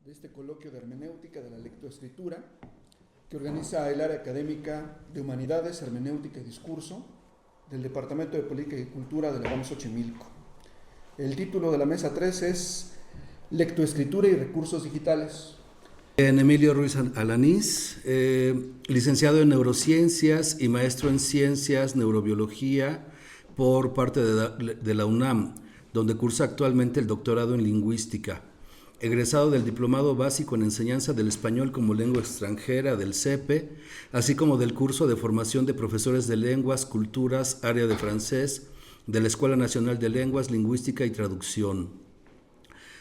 de este coloquio de hermenéutica de la lectoescritura que organiza el área académica de Humanidades, Hermenéutica y Discurso del Departamento de Política y Cultura de la UAM Xochimilco. El título de la mesa 3 es Lectoescritura y Recursos Digitales. Emilio Ruiz Alanís, licenciado en Neurociencias y maestro en Ciencias, Neurobiología por parte de la UNAM, donde cursa actualmente el doctorado en Lingüística. Egresado del Diplomado Básico en Enseñanza del Español como Lengua Extranjera del CEPE, así como del curso de formación de profesores de lenguas, culturas, área de francés, de la Escuela Nacional de Lenguas, Lingüística y Traducción.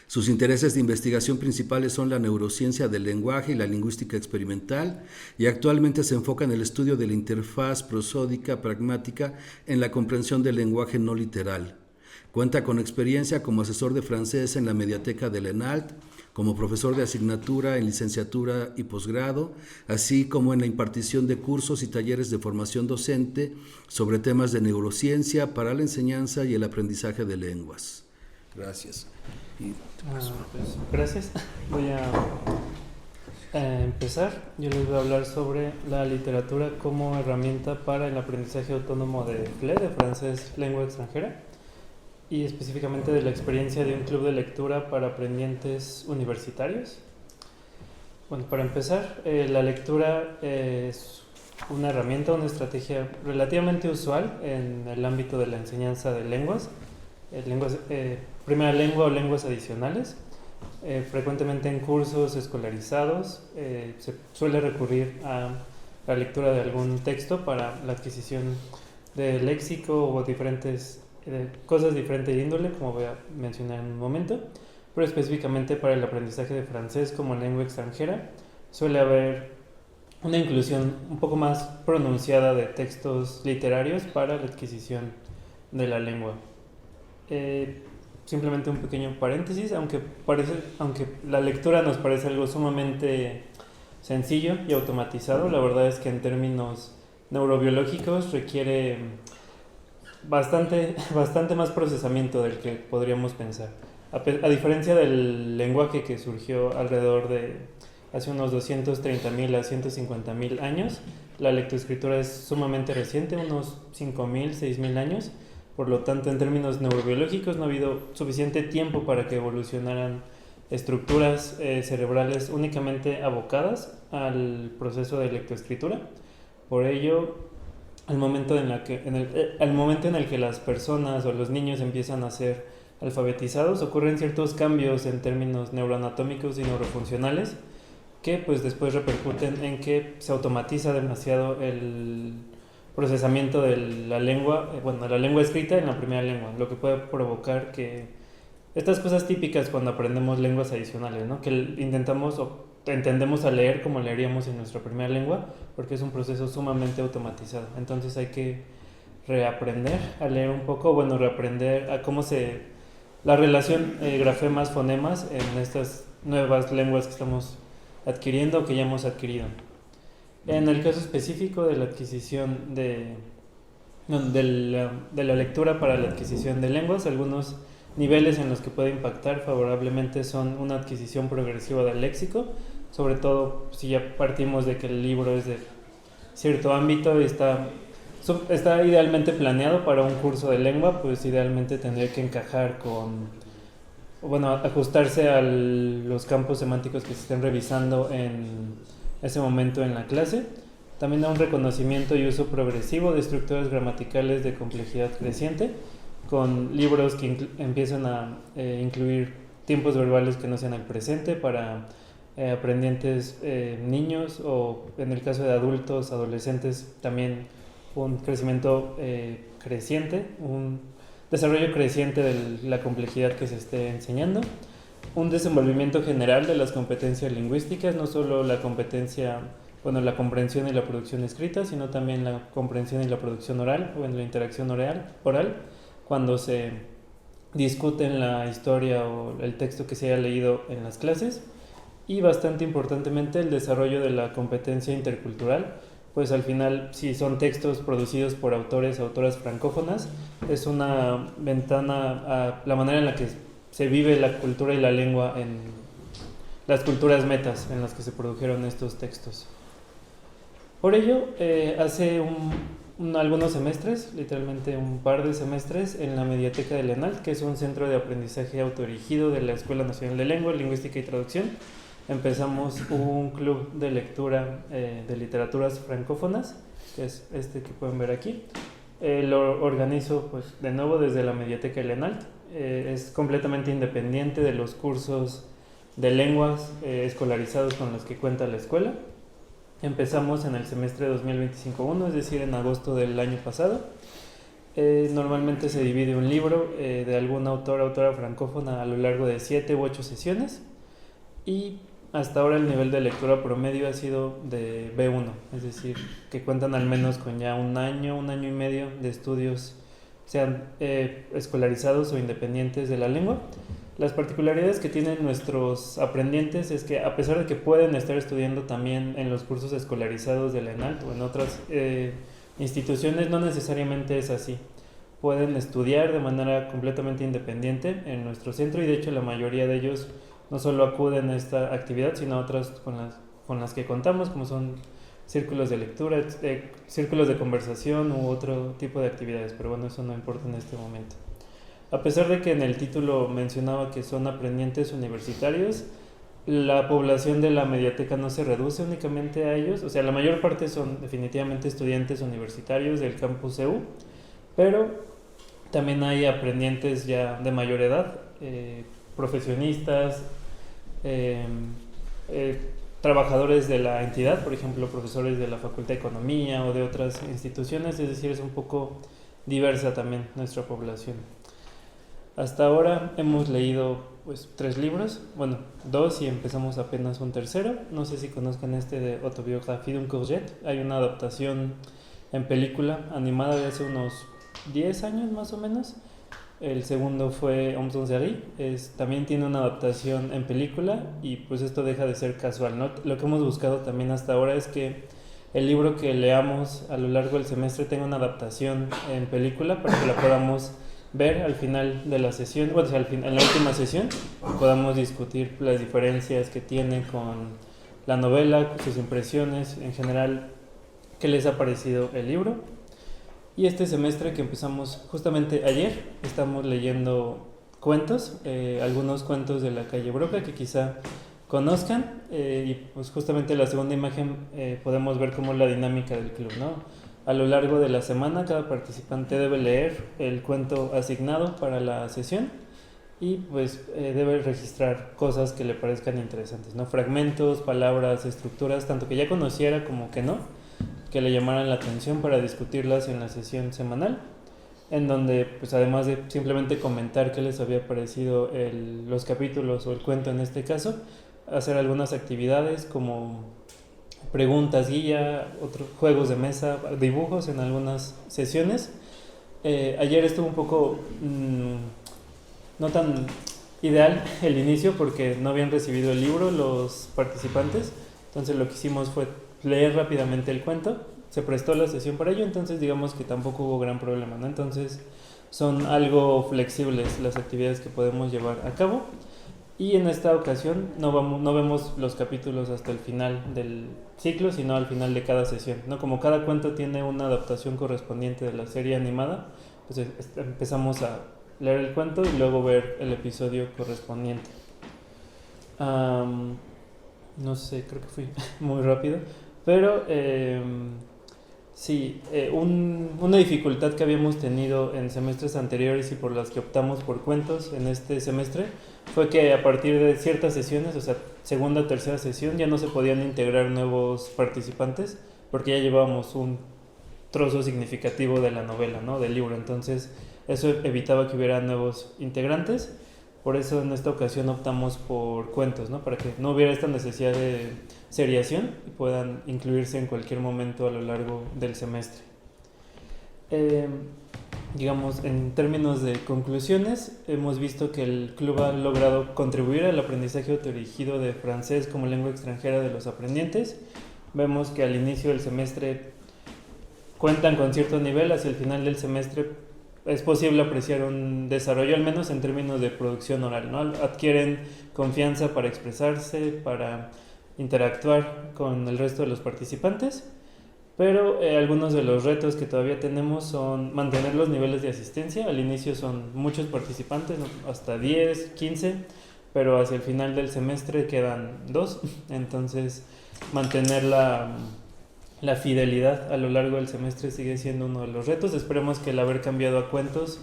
Sus intereses de investigación principales son la neurociencia del lenguaje y la lingüística experimental, y actualmente se enfoca en el estudio de la interfaz prosódica pragmática en la comprensión del lenguaje no literal. Cuenta con experiencia como asesor de francés en la Mediateca del ENALT, como profesor de asignatura en licenciatura y posgrado, así como en la impartición de cursos y talleres de formación docente sobre temas de neurociencia para la enseñanza y el aprendizaje de lenguas. Gracias. Pues, gracias. Voy a empezar. Yo les voy a hablar sobre la literatura como herramienta para el aprendizaje autónomo de FLE, de francés lengua extranjera, y específicamente de la experiencia de un club de lectura para aprendientes universitarios. Bueno, para empezar, la lectura es una herramienta, una estrategia relativamente usual en el ámbito de la enseñanza de lenguas, primera lengua o lenguas adicionales. Frecuentemente en cursos escolarizados se suele recurrir a la lectura de algún texto para la adquisición de léxico o diferentes cosas de diferente índole, como voy a mencionar en un momento, pero específicamente para el aprendizaje de francés como lengua extranjera suele haber una inclusión un poco más pronunciada de textos literarios para la adquisición de la lengua. Simplemente un pequeño paréntesis, aunque la lectura nos parece algo sumamente sencillo y automatizado, la verdad es que en términos neurobiológicos requiere bastante más procesamiento del que podríamos pensar. A diferencia del lenguaje que surgió alrededor de hace unos 230.000 a 150.000 años, la lectoescritura es sumamente reciente, unos 5.000, 6.000 años. Por lo tanto, en términos neurobiológicos no ha habido suficiente tiempo para que evolucionaran estructuras cerebrales únicamente abocadas al proceso de lectoescritura. Por ello, al momento en el que las personas o los niños empiezan a ser alfabetizados, ocurren ciertos cambios en términos neuroanatómicos y neurofuncionales que pues después repercuten en que se automatiza demasiado el procesamiento de la lengua, la lengua escrita en la primera lengua, lo que puede provocar que estas cosas típicas cuando aprendemos lenguas adicionales, ¿no? Que intentamos o entendemos a leer como leeríamos en nuestra primera lengua, porque es un proceso sumamente automatizado. Entonces hay que reaprender a leer un poco, reaprender a la relación grafemas, fonemas en estas nuevas lenguas que estamos adquiriendo o que ya hemos adquirido. En el caso específico de la adquisición de la lectura para la adquisición de lenguas, algunos niveles en los que puede impactar favorablemente son una adquisición progresiva del léxico, sobre todo si ya partimos de que el libro es de cierto ámbito y está idealmente planeado para un curso de lengua, pues idealmente tendría que encajar ajustarse a los campos semánticos que se estén revisando en ese momento en la clase. También da un reconocimiento y uso progresivo de estructuras gramaticales de complejidad creciente, con libros que empiezan a incluir tiempos verbales que no sean el presente para aprendientes niños, o en el caso de adultos, adolescentes, también un crecimiento creciente, un desarrollo creciente de la complejidad que se esté enseñando, un desenvolvimiento general de las competencias lingüísticas, no solo la competencia, la comprensión y la producción escrita, sino también la comprensión y la producción oral o en la interacción oral, cuando se discute en la historia o el texto que se haya leído en las clases. Y bastante importantemente el desarrollo de la competencia intercultural, pues al final si son textos producidos por autoras francófonas, es una ventana a la manera en la que se vive la cultura y la lengua las culturas metas en las que se produjeron estos textos. Por ello, hace algunos semestres, literalmente un par de semestres, en la Mediateca del ENALT, que es un centro de aprendizaje autodirigido de la Escuela Nacional de Lengua, Lingüística y Traducción, empezamos un club de lectura de literaturas francófonas, que es este que pueden ver aquí. Lo organizo pues, de nuevo desde la Mediateca del ENALT. Es completamente independiente de los cursos de lenguas escolarizados con los que cuenta la escuela. Empezamos en el semestre 2025-1, es decir, en agosto del año pasado. Normalmente se divide un libro de algún autora francófona a lo largo de 7 u 8 sesiones. Y hasta ahora el nivel de lectura promedio ha sido de B1, es decir, que cuentan al menos con ya un año y medio de estudios, sean escolarizados o independientes de la lengua. Las particularidades que tienen nuestros aprendientes es que a pesar de que pueden estar estudiando también en los cursos escolarizados de la ENALT o en otras instituciones, no necesariamente es así. Pueden estudiar de manera completamente independiente en nuestro centro y de hecho la mayoría de ellos no solo acuden a esta actividad, sino a otras con las que contamos, como son círculos de lectura, círculos de conversación u otro tipo de actividades, pero bueno, eso no importa en este momento. A pesar de que en el título mencionaba que son aprendientes universitarios, la población de la mediateca no se reduce únicamente a ellos, o sea, la mayor parte son definitivamente estudiantes universitarios del campus EU, pero también hay aprendientes ya de mayor edad, profesionistas, trabajadores de la entidad, por ejemplo, profesores de la Facultad de Economía o de otras instituciones, es decir, es un poco diversa también nuestra población. Hasta ahora hemos leído pues 3 libros, bueno, 2 y empezamos apenas un tercero. No sé si conozcan este de Autobiographie d'un courgette. Hay una adaptación en película animada de hace unos 10 años más o menos. El segundo fue Hommes en série, también tiene una adaptación en película y pues esto deja de ser casual, ¿no? Lo que hemos buscado también hasta ahora es que el libro que leamos a lo largo del semestre tenga una adaptación en película para que la podamos ver al final de la sesión, bueno, o sea, en la última sesión podamos discutir las diferencias que tiene con la novela, sus impresiones, en general, qué les ha parecido el libro. Y este semestre que empezamos justamente ayer, estamos leyendo cuentos, algunos cuentos de la calle Broca que quizá conozcan, y pues justamente en la segunda imagen podemos ver cómo es la dinámica del club, ¿no? A lo largo de la semana cada participante debe leer el cuento asignado para la sesión y pues debe registrar cosas que le parezcan interesantes, ¿no? Fragmentos, palabras, estructuras, tanto que ya conociera como que no, que le llamaran la atención para discutirlas en la sesión semanal, en donde pues además de simplemente comentar qué les había parecido los capítulos o el cuento en este caso, hacer algunas actividades como preguntas guía, otros juegos de mesa, dibujos en algunas sesiones. Ayer estuvo un poco no tan ideal el inicio porque no habían recibido el libro los participantes, entonces lo que hicimos fue leer rápidamente el cuento, se prestó la sesión para ello, entonces digamos que tampoco hubo gran problema, ¿no? Entonces son algo flexibles las actividades que podemos llevar a cabo. Y en esta ocasión no vemos los capítulos hasta el final del ciclo, sino al final de cada sesión, ¿no? Como cada cuento tiene una adaptación correspondiente de la serie animada, pues empezamos a leer el cuento y luego ver el episodio correspondiente. No sé, creo que fui muy rápido, pero sí, una dificultad que habíamos tenido en semestres anteriores y por las que optamos por cuentos en este semestre fue que a partir de ciertas sesiones, o sea, segunda o tercera sesión, ya no se podían integrar nuevos participantes porque ya llevábamos un trozo significativo de la novela, ¿no? Del libro, entonces eso evitaba que hubiera nuevos integrantes. Por eso en esta ocasión optamos por cuentos, ¿no? Para que no hubiera esta necesidad de seriación y puedan incluirse en cualquier momento a lo largo del semestre. Digamos, en términos de conclusiones, hemos visto que el club ha logrado contribuir al aprendizaje autodirigido de francés como lengua extranjera de los aprendientes. Vemos que al inicio del semestre cuentan con cierto nivel, hacia el final del semestre es posible apreciar un desarrollo, al menos en términos de producción oral, ¿no? Adquieren confianza para expresarse, para interactuar con el resto de los participantes, pero algunos de los retos que todavía tenemos son mantener los niveles de asistencia. Al inicio son muchos participantes, ¿no? Hasta 10, 15, pero hacia el final del semestre quedan 2, entonces mantener la fidelidad a lo largo del semestre sigue siendo uno de los retos. Esperemos que el haber cambiado a cuentos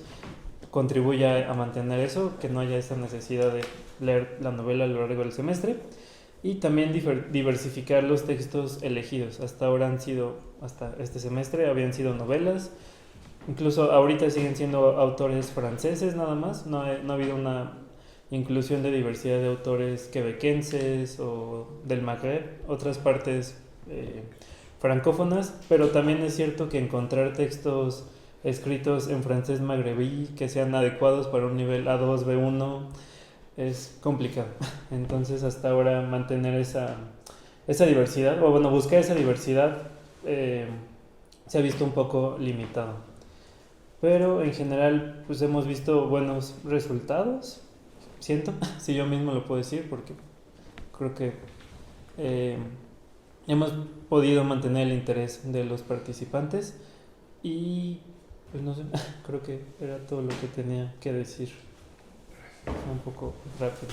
contribuya a mantener eso, que no haya esa necesidad de leer la novela a lo largo del semestre, y también diversificar los textos elegidos. Hasta este semestre habían sido novelas, incluso ahorita siguen siendo autores franceses nada más, no ha habido una inclusión de diversidad de autores quebequenses o del Magreb, otras partes francófonas, pero también es cierto que encontrar textos escritos en francés magrebí que sean adecuados para un nivel A2, B1 es complicado. Entonces hasta ahora mantener esa diversidad, o bueno, buscar esa diversidad se ha visto un poco limitado. Pero en general pues hemos visto buenos resultados, siento, si yo mismo lo puedo decir, porque creo que hemos podido mantener el interés de los participantes y pues no sé, creo que era todo lo que tenía que decir. Un poco rápido.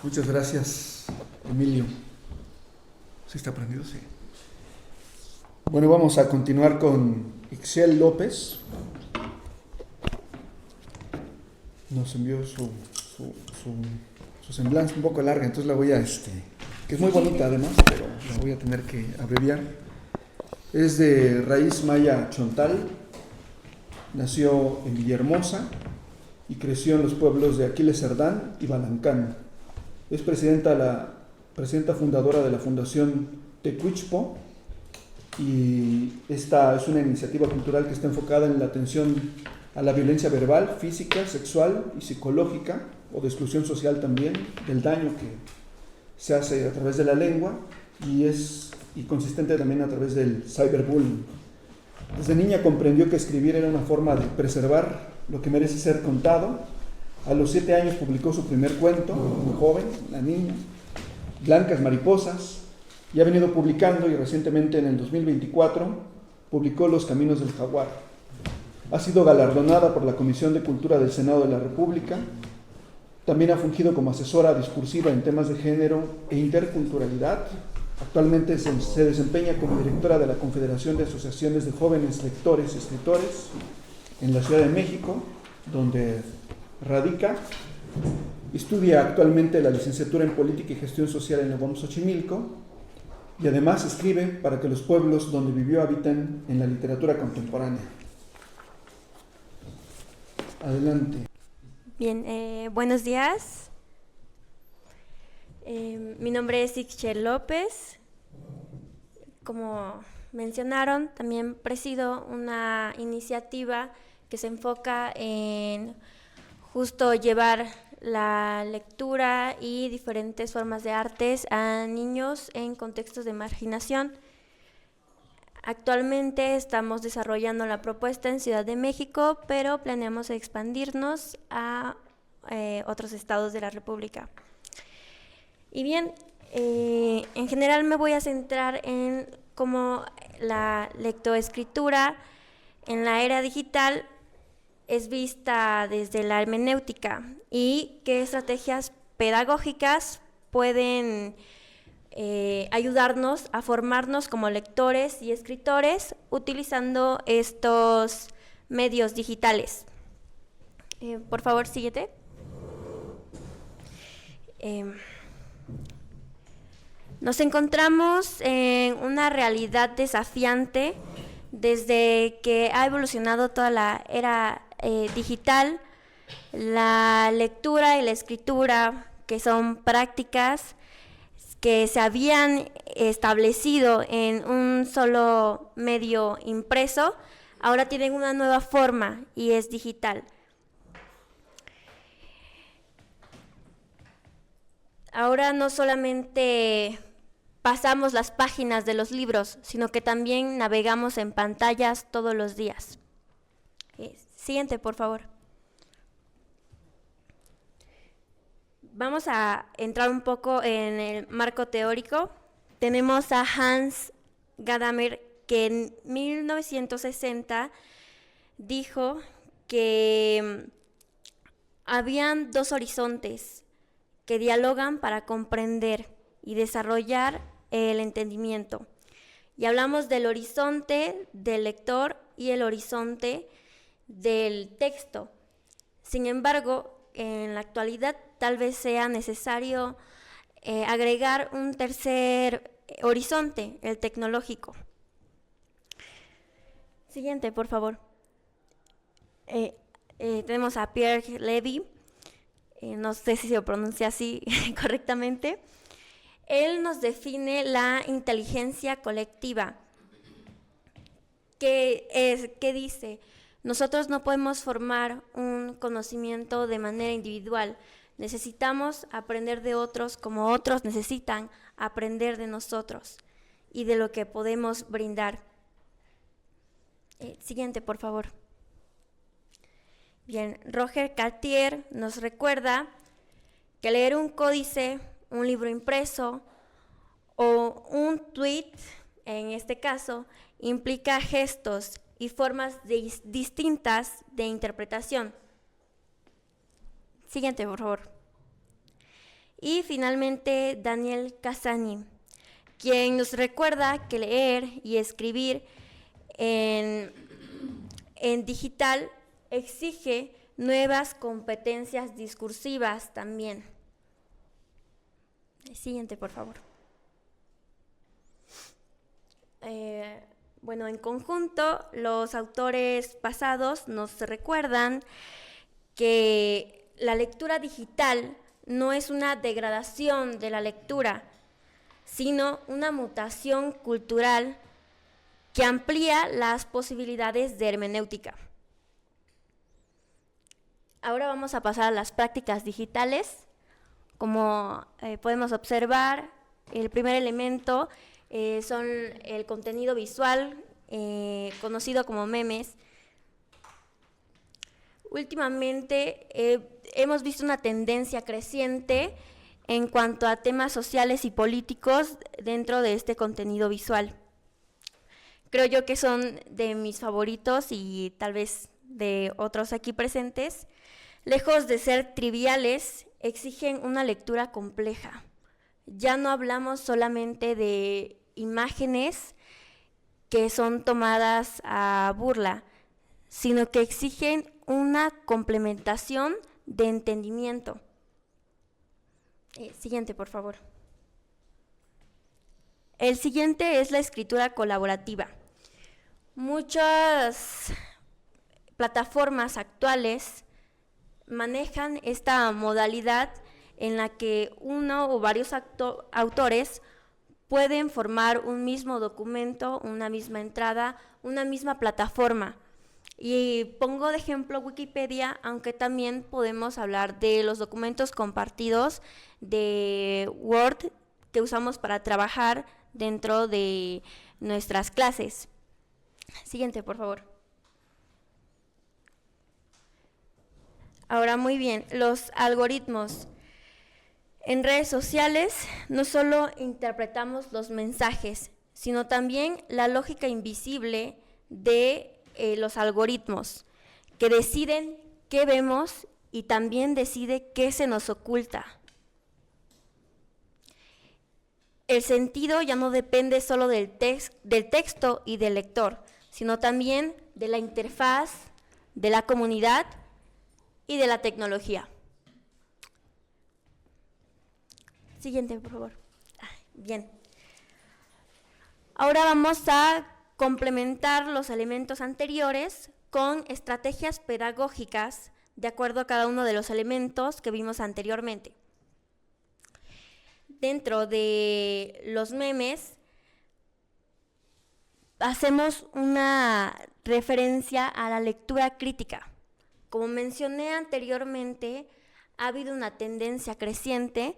Muchas gracias, Emilio. ¿Sí está prendido? Sí. Bueno, vamos a continuar con Ixiel López. Nos envió su semblanza un poco larga, entonces la voy a, que es muy bonita además, pero la voy a tener que abreviar. Es de raíz maya chontal, nació en Villahermosa y creció en los pueblos de Aquiles Cerdán y Balancán. Es presidenta fundadora de la Fundación Tecuichpo, y esta es una iniciativa cultural que está enfocada en la atención a la violencia verbal, física, sexual y psicológica, o de exclusión social también, del daño que se hace a través de la lengua, y consistente también a través del cyberbullying. Desde niña comprendió que escribir era una forma de preservar lo que merece ser contado. A los 7 años publicó su primer cuento, muy joven, la niña, Blancas Mariposas, y ha venido publicando, y recientemente en el 2024 publicó Los Caminos del Jaguar. Ha sido galardonada por la Comisión de Cultura del Senado de la República. También ha fungido como asesora discursiva en temas de género e interculturalidad. Actualmente se desempeña como directora de la Confederación de Asociaciones de Jóvenes Lectores y Escritores en la Ciudad de México, donde radica. Estudia actualmente la licenciatura en Política y Gestión Social en la UAM Xochimilco, y además escribe para que los pueblos donde vivió habiten en la literatura contemporánea. Adelante. Bien, buenos días. Mi nombre es Ixiel López. Como mencionaron, también presido una iniciativa que se enfoca en justo llevar la lectura y diferentes formas de artes a niños en contextos de marginación. Actualmente estamos desarrollando la propuesta en Ciudad de México, pero planeamos expandirnos a otros estados de la República. Y bien, en general me voy a centrar en cómo la lectoescritura en la era digital es vista desde la hermenéutica y qué estrategias pedagógicas pueden ayudarnos a formarnos como lectores y escritores utilizando estos medios digitales. Por favor, síguete. Nos encontramos en una realidad desafiante desde que ha evolucionado toda la era digital. La lectura y la escritura, que son prácticas que se habían establecido en un solo medio impreso, ahora tienen una nueva forma y es digital. Ahora no solamente pasamos las páginas de los libros, sino que también navegamos en pantallas todos los días. Siguiente, por favor. Vamos a entrar un poco en el marco teórico. Tenemos a Hans Gadamer, que en 1960 dijo que habían dos horizontes que dialogan para comprender y desarrollar el entendimiento. Y hablamos del horizonte del lector y el horizonte del texto. Sin embargo, en la actualidad tal vez sea necesario agregar un tercer horizonte, el tecnológico. Siguiente, por favor. Tenemos a Pierre Levy, no sé si se pronuncia así correctamente. Él nos define la inteligencia colectiva, que dice: nosotros no podemos formar un conocimiento de manera individual, necesitamos aprender de otros como otros necesitan aprender de nosotros y de lo que podemos brindar. Siguiente, por favor. Bien, Roger Cartier nos recuerda que leer un códice, un libro impreso o un tweet, en este caso, implica gestos y formas distintas de interpretación. Siguiente, por favor. Y finalmente, Daniel Cassani, quien nos recuerda que leer y escribir en digital exige nuevas competencias discursivas también. Siguiente, por favor. Bueno, en conjunto, los autores pasados nos recuerdan que la lectura digital no es una degradación de la lectura, sino una mutación cultural que amplía las posibilidades de hermenéutica. Ahora vamos a pasar a las prácticas digitales. Como podemos observar, el primer elemento son el contenido visual, conocido como memes. Últimamente hemos visto una tendencia creciente en cuanto a temas sociales y políticos dentro de este contenido visual. Creo yo que son de mis favoritos y tal vez de otros aquí presentes. Lejos de ser triviales, exigen una lectura compleja. Ya no hablamos solamente de imágenes que son tomadas a burla, sino que exigen una complementación de entendimiento. Siguiente, por favor. El siguiente es la escritura colaborativa. Muchas plataformas actuales manejan esta modalidad en la que uno o varios autores pueden formar un mismo documento, una misma entrada, una misma plataforma. Y pongo de ejemplo Wikipedia, aunque también podemos hablar de los documentos compartidos de Word que usamos para trabajar dentro de nuestras clases. Siguiente, por favor. Ahora, muy bien, los algoritmos. En redes sociales no solo interpretamos los mensajes, sino también la lógica invisible de los algoritmos, que deciden qué vemos y también decide qué se nos oculta. El sentido ya no depende solo del texto y del lector, sino también de la interfaz, de la comunidad y de la tecnología. Siguiente, por favor. Bien. Ahora vamos a complementar los elementos anteriores con estrategias pedagógicas de acuerdo a cada uno de los elementos que vimos anteriormente. Dentro de los memes hacemos una referencia a la lectura crítica. Como mencioné anteriormente, ha habido una tendencia creciente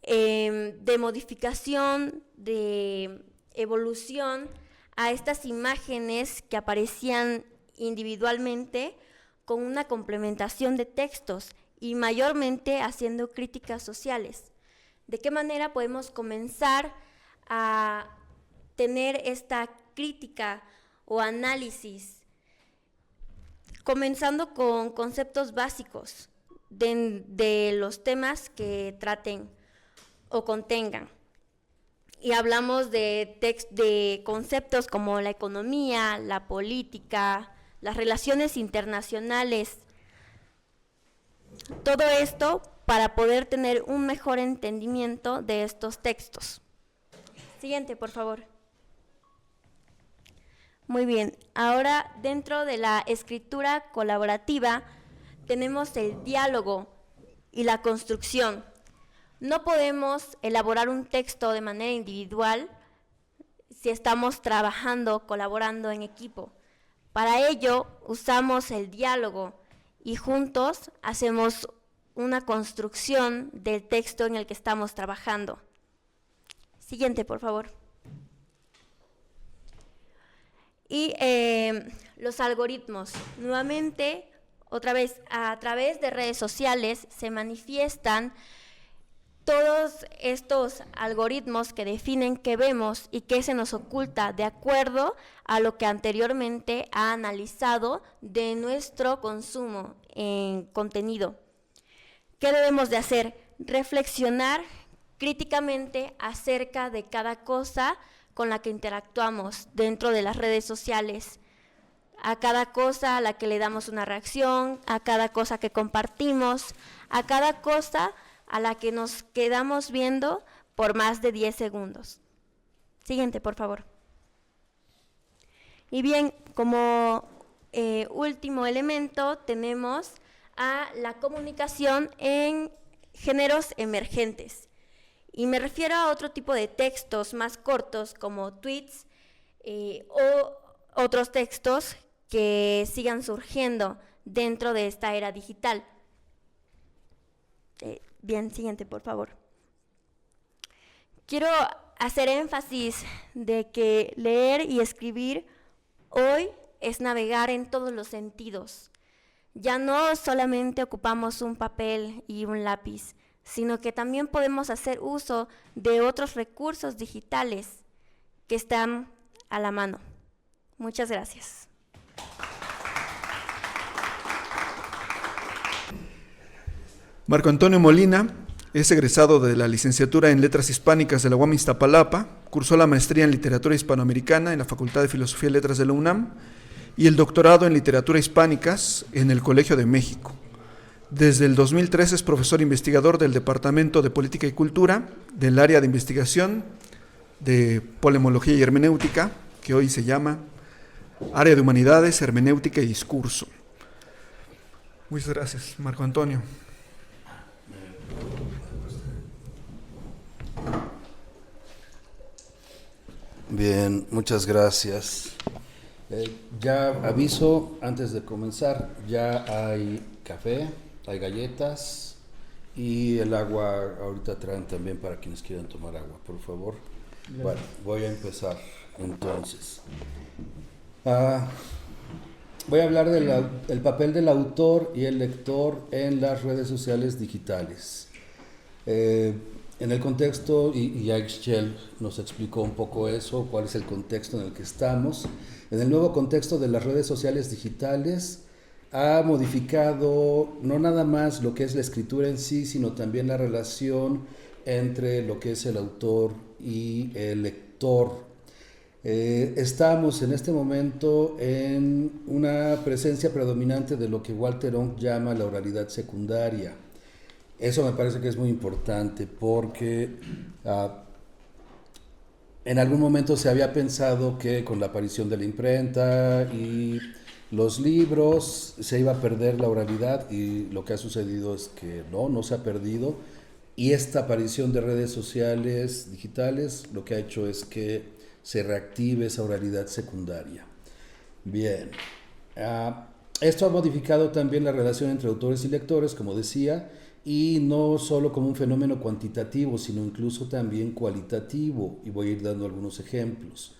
de modificación, de evolución a estas imágenes que aparecían individualmente con una complementación de textos y mayormente haciendo críticas sociales. ¿De qué manera podemos comenzar a tener esta crítica o análisis? Comenzando con conceptos básicos de los temas que traten o contengan. Y hablamos de conceptos como la economía, la política, las relaciones internacionales. Todo esto para poder tener un mejor entendimiento de estos textos. Siguiente, por favor. Muy bien, ahora dentro de la escritura colaborativa tenemos el diálogo y la construcción. No podemos elaborar un texto de manera individual si estamos trabajando, colaborando en equipo. Para ello usamos el diálogo y juntos hacemos una construcción del texto en el que estamos trabajando. Siguiente, por favor. Y los algoritmos. Nuevamente, otra vez, a través de redes sociales se manifiestan todos estos algoritmos que definen qué vemos y qué se nos oculta de acuerdo a lo que anteriormente ha analizado de nuestro consumo en contenido. ¿Qué debemos de hacer? Reflexionar críticamente acerca de cada cosa con la que interactuamos dentro de las redes sociales, a cada cosa a la que le damos una reacción, a cada cosa que compartimos, a cada cosa a la que nos quedamos viendo por más de 10 segundos. Siguiente, por favor. Y bien, como último elemento tenemos a la comunicación en géneros emergentes. Y me refiero a otro tipo de textos más cortos como tweets o otros textos que sigan surgiendo dentro de esta era digital. Bien, siguiente, por favor. Quiero hacer énfasis de que leer y escribir hoy es navegar en todos los sentidos. Ya no solamente ocupamos un papel y un lápiz, sino que también podemos hacer uso de otros recursos digitales que están a la mano. Muchas gracias. Marco Antonio Molina es egresado de la licenciatura en Letras Hispánicas de la UAM Iztapalapa, cursó la maestría en Literatura Hispanoamericana en la Facultad de Filosofía y Letras de la UNAM y el doctorado en Literatura Hispánicas en el Colegio de México. Desde el 2003 es profesor investigador del Departamento de Política y Cultura del área de investigación de Polemología y Hermenéutica, que hoy se llama Área de Humanidades, Hermenéutica y Discurso. Muchas gracias, Marco Antonio. Bien, muchas gracias. Ya aviso, antes de comenzar, ya hay café, hay galletas y el agua, ahorita traen también para quienes quieran tomar agua, por favor. Bien. Bueno, voy a empezar entonces. Voy a hablar del papel del autor y el lector en las redes sociales digitales. En el contexto, y ya Ixchel nos explicó un poco eso, cuál es el contexto en el que estamos. En el nuevo contexto de las redes sociales digitales ha modificado no nada más lo que es la escritura en sí, sino también la relación entre lo que es el autor y el lector. Estamos en este momento en una presencia predominante de lo que Walter Ong llama la oralidad secundaria. Eso me parece que es muy importante porque en algún momento se había pensado que con la aparición de la imprenta y los libros se iba a perder la oralidad y lo que ha sucedido es que no se ha perdido, y esta aparición de redes sociales digitales lo que ha hecho es que se reactive esa oralidad secundaria. Bien, esto ha modificado también la relación entre autores y lectores, como decía, y no solo como un fenómeno cuantitativo, sino incluso también cualitativo, y voy a ir dando algunos ejemplos.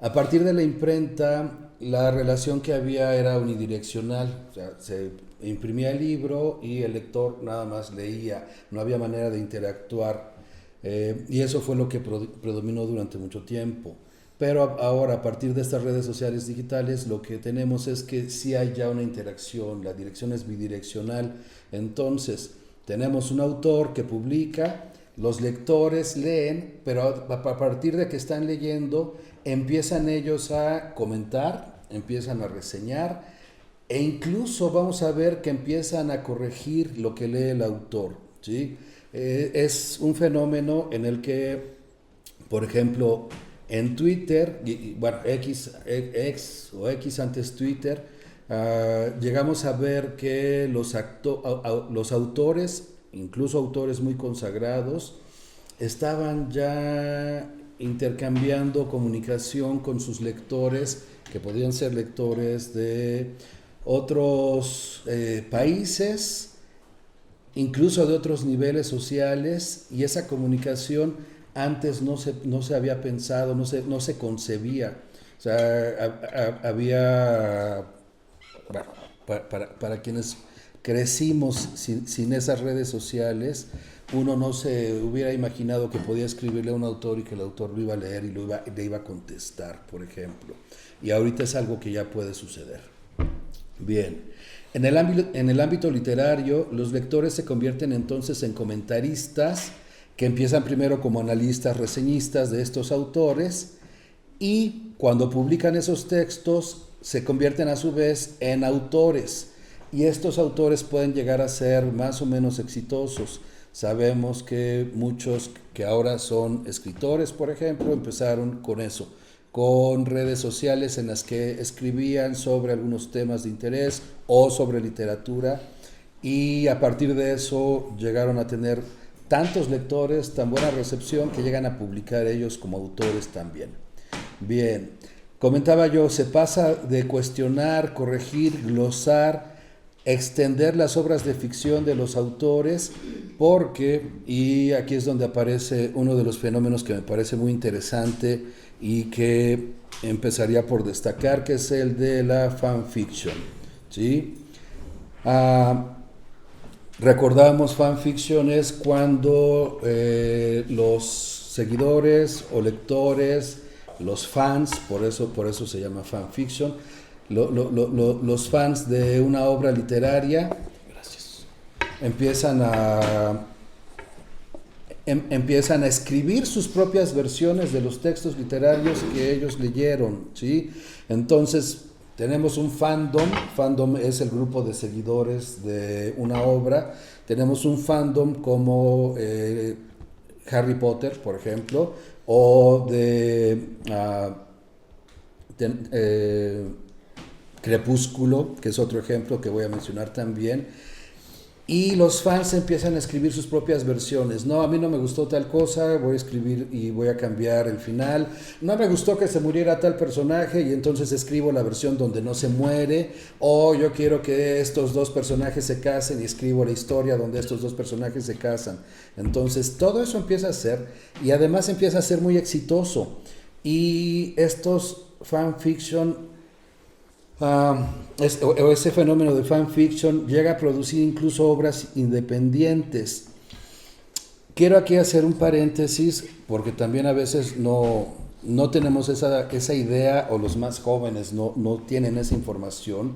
A partir de la imprenta, la relación que había era unidireccional, o sea, se imprimía el libro y el lector nada más leía, no había manera de interactuar, y eso fue lo que predominó durante mucho tiempo. Pero ahora, a partir de estas redes sociales digitales, lo que tenemos es que sí hay ya una interacción, la dirección es bidireccional. Entonces, tenemos un autor que publica, los lectores leen, pero a partir de que están leyendo, empiezan ellos a comentar, empiezan a reseñar, e incluso vamos a ver que empiezan a corregir lo que lee el autor, ¿sí? Es un fenómeno en el que, por ejemplo, en Twitter, bueno, X o X antes Twitter, llegamos a ver que los autores, incluso autores muy consagrados, estaban ya intercambiando comunicación con sus lectores, que podían ser lectores de otros países, incluso de otros niveles sociales, y esa comunicación antes no se había pensado, no se concebía. O sea, había, bueno, para quienes crecimos sin esas redes sociales, uno no se hubiera imaginado que podía escribirle a un autor y que el autor lo iba a leer y le iba a contestar, por ejemplo. Y ahorita es algo que ya puede suceder. Bien. En el ámbito literario, los lectores se convierten entonces en comentaristas, que empiezan primero como analistas, reseñistas de estos autores, y cuando publican esos textos se convierten a su vez en autores, y estos autores pueden llegar a ser más o menos exitosos. Sabemos que muchos que ahora son escritores, por ejemplo, empezaron con eso, con redes sociales en las que escribían sobre algunos temas de interés o sobre literatura, y a partir de eso llegaron a tener tantos lectores, tan buena recepción, que llegan a publicar ellos como autores también. Bien, comentaba yo, se pasa de cuestionar, corregir, glosar, extender las obras de ficción de los autores, porque, y aquí es donde aparece uno de los fenómenos que me parece muy interesante y que empezaría por destacar, que es el de la fanfiction, ¿sí? Recordamos, fanfiction es cuando los seguidores o lectores, los fans, por eso se llama fanfiction, los fans de una obra literaria empiezan a escribir sus propias versiones de los textos literarios que ellos leyeron, ¿sí? Entonces tenemos un fandom es el grupo de seguidores de una obra. Tenemos un fandom como Harry Potter, por ejemplo, o de Crepúsculo, que es otro ejemplo que voy a mencionar también. Y los fans empiezan a escribir sus propias versiones. No, a mí no me gustó tal cosa, voy a escribir y voy a cambiar el final. No me gustó que se muriera tal personaje y entonces escribo la versión donde no se muere. O yo quiero que estos dos personajes se casen y escribo la historia donde estos dos personajes se casan. Entonces todo eso empieza a ser, y además empieza a ser muy exitoso. Y estos fanfiction, ese fenómeno de fanfiction llega a producir incluso obras independientes. Quiero aquí hacer un paréntesis porque también a veces no tenemos esa idea, o los más jóvenes no tienen esa información.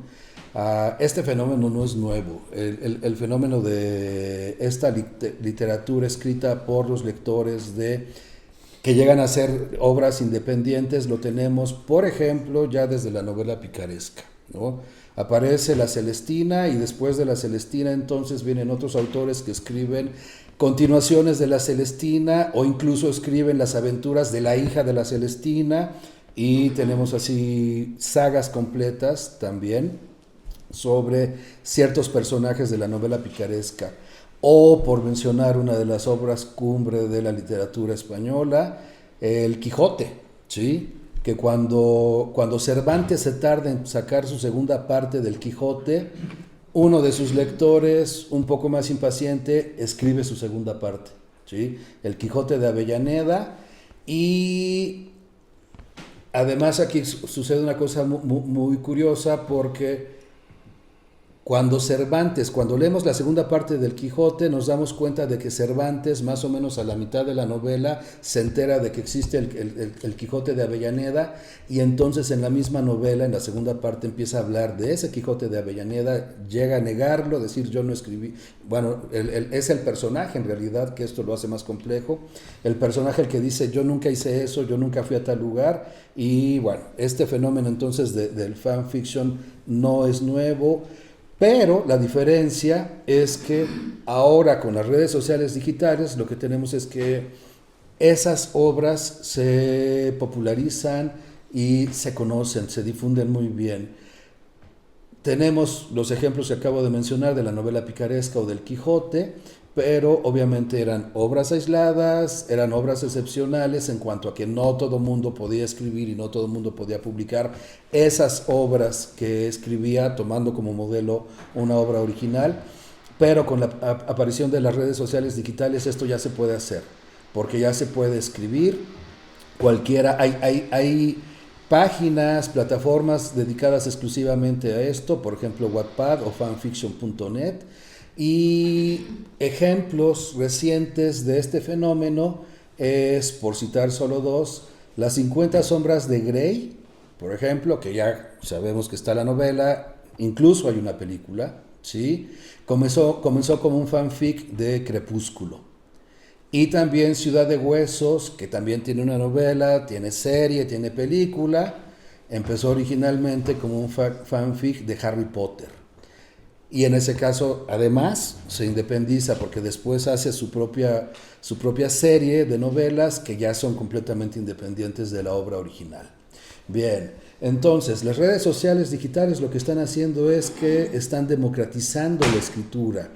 Este fenómeno no es nuevo. El fenómeno de esta literatura escrita por los lectores que llegan a ser obras independientes lo tenemos, por ejemplo, ya desde la novela picaresca, ¿no? Aparece la Celestina, y después de la Celestina entonces vienen otros autores que escriben continuaciones de la Celestina, o incluso escriben las aventuras de la hija de la Celestina, y tenemos así sagas completas también sobre ciertos personajes de la novela picaresca. O, por mencionar una de las obras cumbre de la literatura española, el Quijote, ¿sí? Que cuando Cervantes se tarda en sacar su segunda parte del Quijote, uno de sus lectores, un poco más impaciente, escribe su segunda parte, ¿sí? El Quijote de Avellaneda. Y además aquí sucede una cosa muy curiosa, porque cuando leemos la segunda parte del Quijote, nos damos cuenta de que Cervantes, más o menos a la mitad de la novela, se entera de que existe el Quijote de Avellaneda, y entonces en la misma novela, en la segunda parte, empieza a hablar de ese Quijote de Avellaneda, llega a negarlo, decir yo no escribí. Bueno, es el personaje en realidad que esto lo hace más complejo, el personaje el que dice yo nunca hice eso, yo nunca fui a tal lugar. Y bueno, este fenómeno entonces del fanfiction no es nuevo. Pero la diferencia es que ahora con las redes sociales digitales lo que tenemos es que esas obras se popularizan y se conocen, se difunden muy bien. Tenemos los ejemplos que acabo de mencionar de la novela picaresca o del Quijote, pero obviamente eran obras aisladas, eran obras excepcionales en cuanto a que no todo mundo podía escribir y no todo mundo podía publicar esas obras que escribía tomando como modelo una obra original, pero con la aparición de las redes sociales digitales esto ya se puede hacer, porque ya se puede escribir cualquiera, hay páginas, plataformas dedicadas exclusivamente a esto, por ejemplo Wattpad o fanfiction.net. Y ejemplos recientes de este fenómeno es, por citar solo dos, Las 50 sombras de Grey, por ejemplo, que ya sabemos que está la novela, incluso hay una película, ¿sí? Comenzó como un fanfic de Crepúsculo. Y también Ciudad de Huesos, que también tiene una novela, tiene serie, tiene película, empezó originalmente como un fanfic de Harry Potter. Y en ese caso, además, se independiza porque después hace su propia serie de novelas que ya son completamente independientes de la obra original. Bien, entonces, las redes sociales digitales lo que están haciendo es que están democratizando la escritura.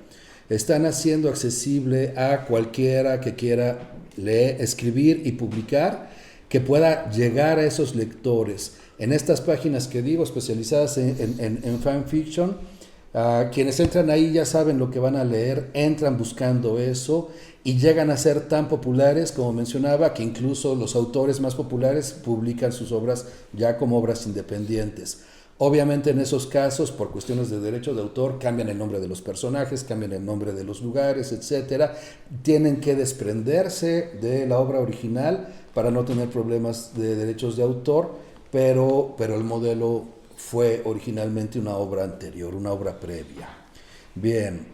Están haciendo accesible a cualquiera que quiera leer, escribir y publicar, que pueda llegar a esos lectores. En estas páginas que digo, especializadas en fanfiction, quienes entran ahí ya saben lo que van a leer, entran buscando eso y llegan a ser tan populares, como mencionaba, que incluso los autores más populares publican sus obras ya como obras independientes. Obviamente en esos casos, por cuestiones de derecho de autor, cambian el nombre de los personajes, cambian el nombre de los lugares, etcétera. Tienen que desprenderse de la obra original para no tener problemas de derechos de autor, pero el modelo fue originalmente una obra anterior, una obra previa. Bien,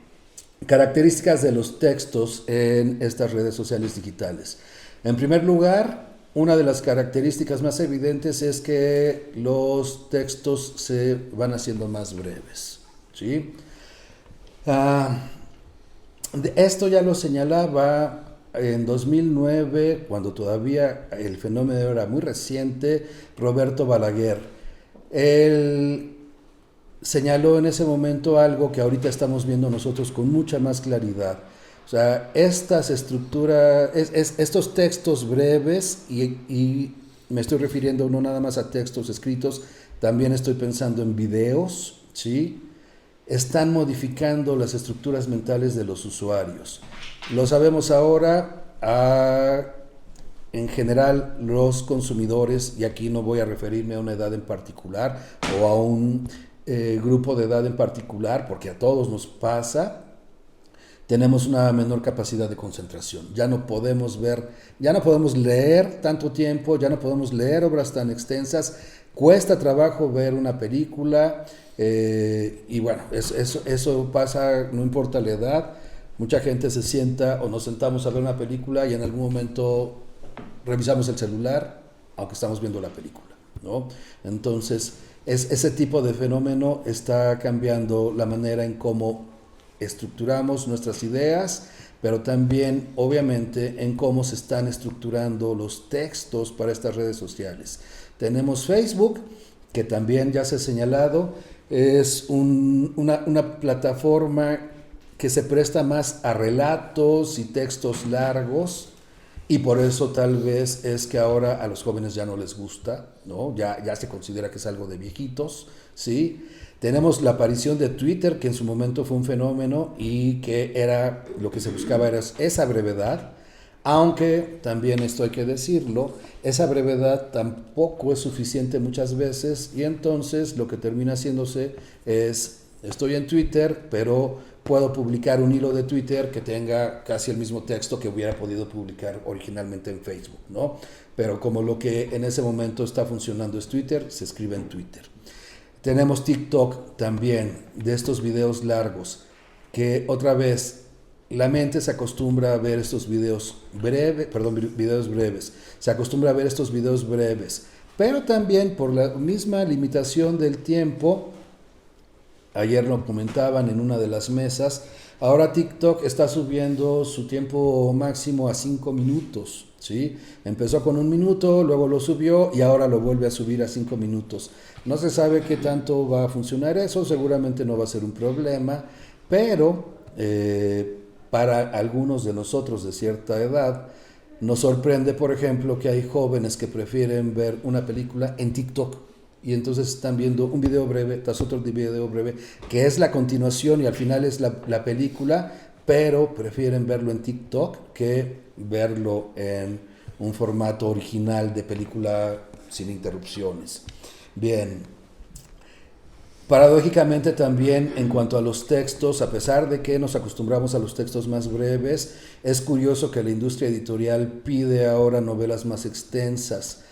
características de los textos en estas redes sociales digitales. En primer lugar, una de las características más evidentes es que los textos se van haciendo más breves, ¿sí? Esto ya lo señalaba en 2009, cuando todavía el fenómeno era muy reciente, Roberto Balaguer. Él señaló en ese momento algo que ahorita estamos viendo nosotros con mucha más claridad. O sea, estas estructuras, estos textos breves, y me estoy refiriendo no nada más a textos escritos, también estoy pensando en videos, ¿sí? Están modificando las estructuras mentales de los usuarios. Lo sabemos ahora. En general, los consumidores, y aquí no voy a referirme a una edad en particular o a un grupo de edad en particular, porque a todos nos pasa, tenemos una menor capacidad de concentración. Ya no podemos leer tanto tiempo, ya no podemos leer obras tan extensas, cuesta trabajo ver una película, y bueno, eso pasa, no importa la edad. Mucha gente se sienta o nos sentamos a ver una película y en algún momento revisamos el celular, aunque estamos viendo la película, ¿no? Entonces, ese tipo de fenómeno está cambiando la manera en cómo estructuramos nuestras ideas, pero también, obviamente, en cómo se están estructurando los textos para estas redes sociales. Tenemos Facebook, que también ya se ha señalado, es una plataforma que se presta más a relatos y textos largos, y por eso tal vez es que ahora a los jóvenes ya no les gusta, ¿no? Ya se considera que es algo de viejitos, ¿sí? Tenemos la aparición de Twitter, que en su momento fue un fenómeno y que era lo que se buscaba era esa brevedad, aunque también esto hay que decirlo, esa brevedad tampoco es suficiente muchas veces y entonces lo que termina haciéndose es, estoy en Twitter, pero puedo publicar un hilo de Twitter que tenga casi el mismo texto que hubiera podido publicar originalmente en Facebook, ¿no? Pero como lo que en ese momento está funcionando es Twitter, se escribe en Twitter. Tenemos TikTok también, de estos videos largos, que otra vez la mente se acostumbra a ver estos videos breves, se acostumbra a ver estos videos breves, pero también por la misma limitación del tiempo, ayer lo comentaban en una de las mesas, ahora TikTok está subiendo su tiempo máximo a 5 minutos, ¿sí? Empezó con 1 minuto, luego lo subió y ahora lo vuelve a subir a 5 minutos. No se sabe qué tanto va a funcionar eso, seguramente no va a ser un problema, pero para algunos de nosotros de cierta edad, nos sorprende, por ejemplo, que hay jóvenes que prefieren ver una película en TikTok y entonces están viendo un video breve tras otro video breve, que es la continuación y al final es la película, pero prefieren verlo en TikTok que verlo en un formato original de película sin interrupciones. Bien, paradójicamente también en cuanto a los textos, a pesar de que nos acostumbramos a los textos más breves, es curioso que la industria editorial pide ahora novelas más extensas.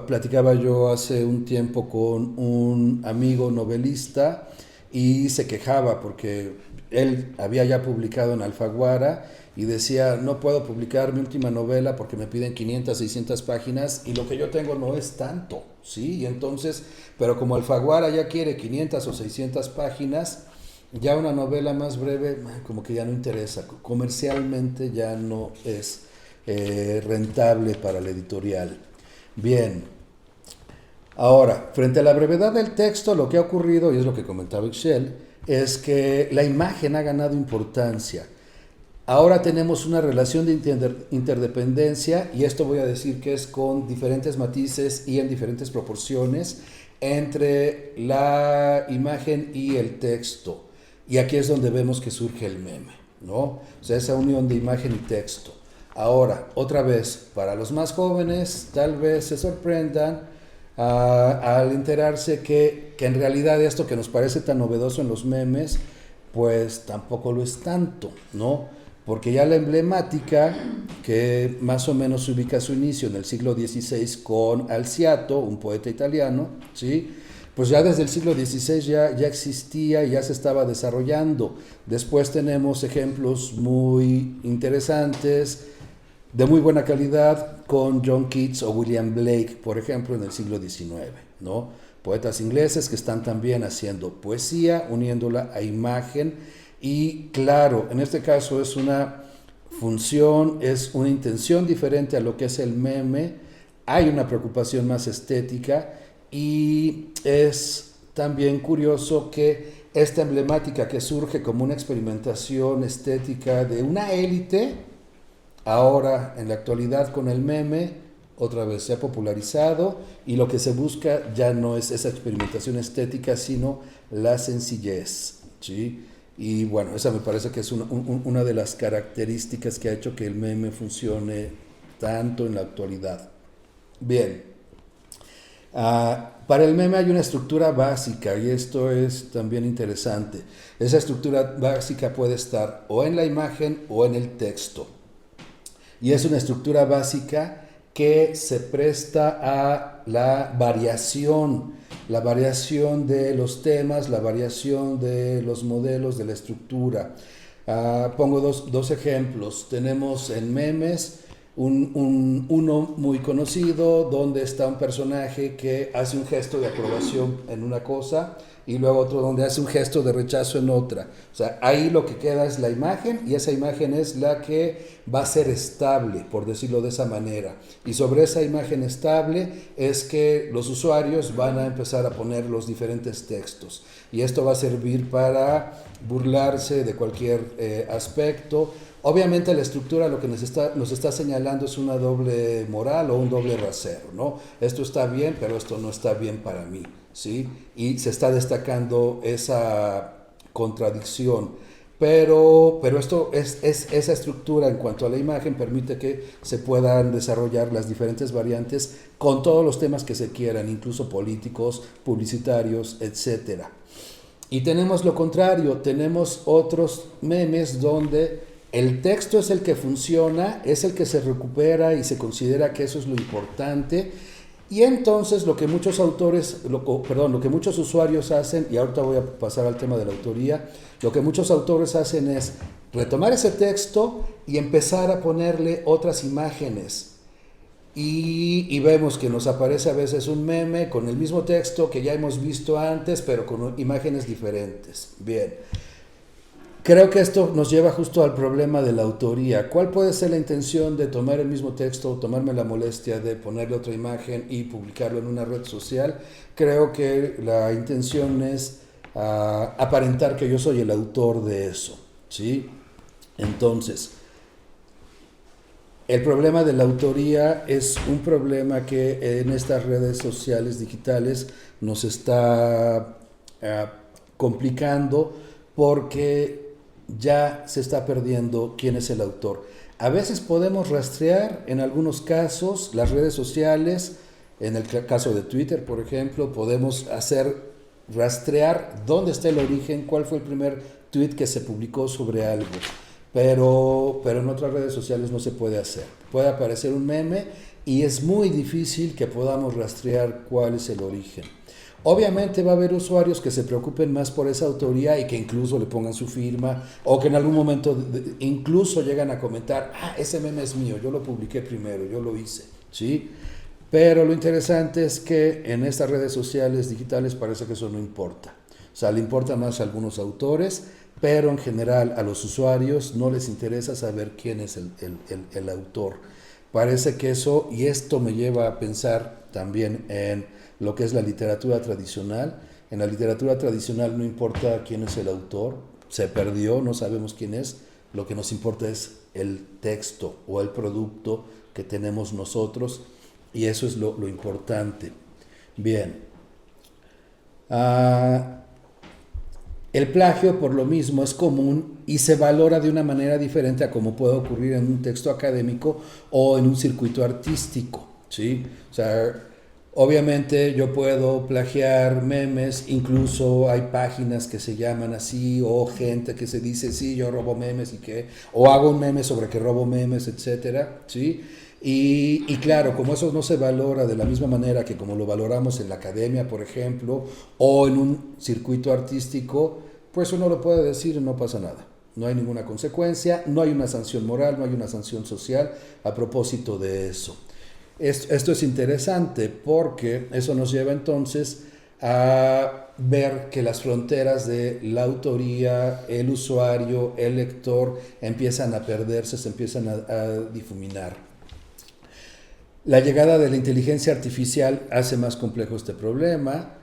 Platicaba yo hace un tiempo con un amigo novelista y se quejaba porque él había ya publicado en Alfaguara y decía, no puedo publicar mi última novela porque me piden 500, 600 páginas y lo que yo tengo no es tanto, ¿sí? Y entonces, pero como Alfaguara ya quiere 500 o 600 páginas, ya una novela más breve como que ya no interesa, comercialmente ya no es rentable para la editorial. Bien, ahora, frente a la brevedad del texto, lo que ha ocurrido, y es lo que comentaba Ixchel, es que la imagen ha ganado importancia. Ahora tenemos una relación de interdependencia, y esto voy a decir que es con diferentes matices y en diferentes proporciones, entre la imagen y el texto. Y aquí es donde vemos que surge el meme, ¿no? O sea, esa unión de imagen y texto. Ahora, otra vez, para los más jóvenes, tal vez se sorprendan al enterarse que en realidad esto que nos parece tan novedoso en los memes, pues tampoco lo es tanto, ¿no? Porque ya la emblemática, que más o menos se ubica a su inicio en el siglo XVI con Alciato, un poeta italiano, ¿sí? Pues ya desde el siglo XVI ya existía y ya se estaba desarrollando. Después tenemos ejemplos muy interesantes, de muy buena calidad, con John Keats o William Blake, por ejemplo, en el siglo XIX, ¿no? Poetas ingleses que están también haciendo poesía, uniéndola a imagen, y claro, en este caso es una función, es una intención diferente a lo que es el meme, hay una preocupación más estética, y es también curioso que esta emblemática que surge como una experimentación estética de una élite, ahora en la actualidad con el meme, otra vez se ha popularizado y lo que se busca ya no es esa experimentación estética, sino la sencillez, ¿sí? Y bueno, esa me parece que es una de las características que ha hecho que el meme funcione tanto en la actualidad. Bien, para el meme hay una estructura básica y esto es también interesante. Esa estructura básica puede estar o en la imagen o en el texto. Y es una estructura básica que se presta a la variación de los temas, la variación de los modelos, de la estructura. Pongo dos ejemplos. Tenemos en memes uno muy conocido donde está un personaje que hace un gesto de aprobación en una cosa y luego otro donde hace un gesto de rechazo en otra. O sea, ahí lo que queda es la imagen y esa imagen es la que va a ser estable, por decirlo de esa manera. Y sobre esa imagen estable es que los usuarios van a empezar a poner los diferentes textos. Y esto va a servir para burlarse de cualquier aspecto Obviamente la estructura lo que nos está señalando es una doble moral o un doble rasero, ¿no? Esto está bien, pero esto no está bien para mí, ¿sí? Y se está destacando esa contradicción. Pero esa estructura en cuanto a la imagen permite que se puedan desarrollar las diferentes variantes con todos los temas que se quieran, incluso políticos, publicitarios, etcétera. Y tenemos lo contrario, tenemos otros memes donde el texto es el que funciona, es el que se recupera y se considera que eso es lo importante. Y entonces lo que muchos lo que muchos usuarios hacen, y ahorita voy a pasar al tema de la autoría, lo que muchos autores hacen es retomar ese texto y empezar a ponerle otras imágenes. Y vemos que nos aparece a veces un meme con el mismo texto que ya hemos visto antes, pero con imágenes diferentes. Bien. Creo que esto nos lleva justo al problema de la autoría. ¿Cuál puede ser la intención de tomar el mismo texto, tomarme la molestia de ponerle otra imagen y publicarlo en una red social? Creo que la intención es aparentar que yo soy el autor de eso, ¿sí? Entonces, el problema de la autoría es un problema que en estas redes sociales digitales nos está complicando porque ya se está perdiendo quién es el autor. A veces podemos rastrear, en algunos casos, las redes sociales, en el caso de Twitter, por ejemplo, podemos rastrear dónde está el origen, cuál fue el primer tweet que se publicó sobre algo. Pero en otras redes sociales no se puede hacer. Puede aparecer un meme y es muy difícil que podamos rastrear cuál es el origen. Obviamente va a haber usuarios que se preocupen más por esa autoría y que incluso le pongan su firma o que en algún momento incluso llegan a comentar, ese meme es mío, yo lo publiqué primero, yo lo hice, ¿sí? Pero lo interesante es que en estas redes sociales digitales parece que eso no importa. O sea, le importa más a algunos autores, pero en general a los usuarios no les interesa saber quién es el autor. Parece que eso, y esto me lleva a pensar también en lo que es la literatura tradicional. En la literatura tradicional no importa quién es el autor, se perdió, no sabemos quién es, lo que nos importa es el texto o el producto que tenemos nosotros, y eso es lo importante. Bien. El plagio, por lo mismo, es común y se valora de una manera diferente a como puede ocurrir en un texto académico o en un circuito artístico, ¿sí? O sea, obviamente yo puedo plagiar memes, incluso hay páginas que se llaman así, o gente que se dice, sí, yo robo memes o hago un meme sobre que robo memes, etcétera, ¿sí? Y claro, como eso no se valora de la misma manera que como lo valoramos en la academia, por ejemplo, o en un circuito artístico, pues uno lo puede decir y no pasa nada. No hay ninguna consecuencia, no hay una sanción moral, no hay una sanción social a propósito de eso. Esto es interesante porque eso nos lleva entonces a ver que las fronteras de la autoría, el usuario, el lector empiezan a perderse, se empiezan a difuminar. La llegada de la inteligencia artificial hace más complejo este problema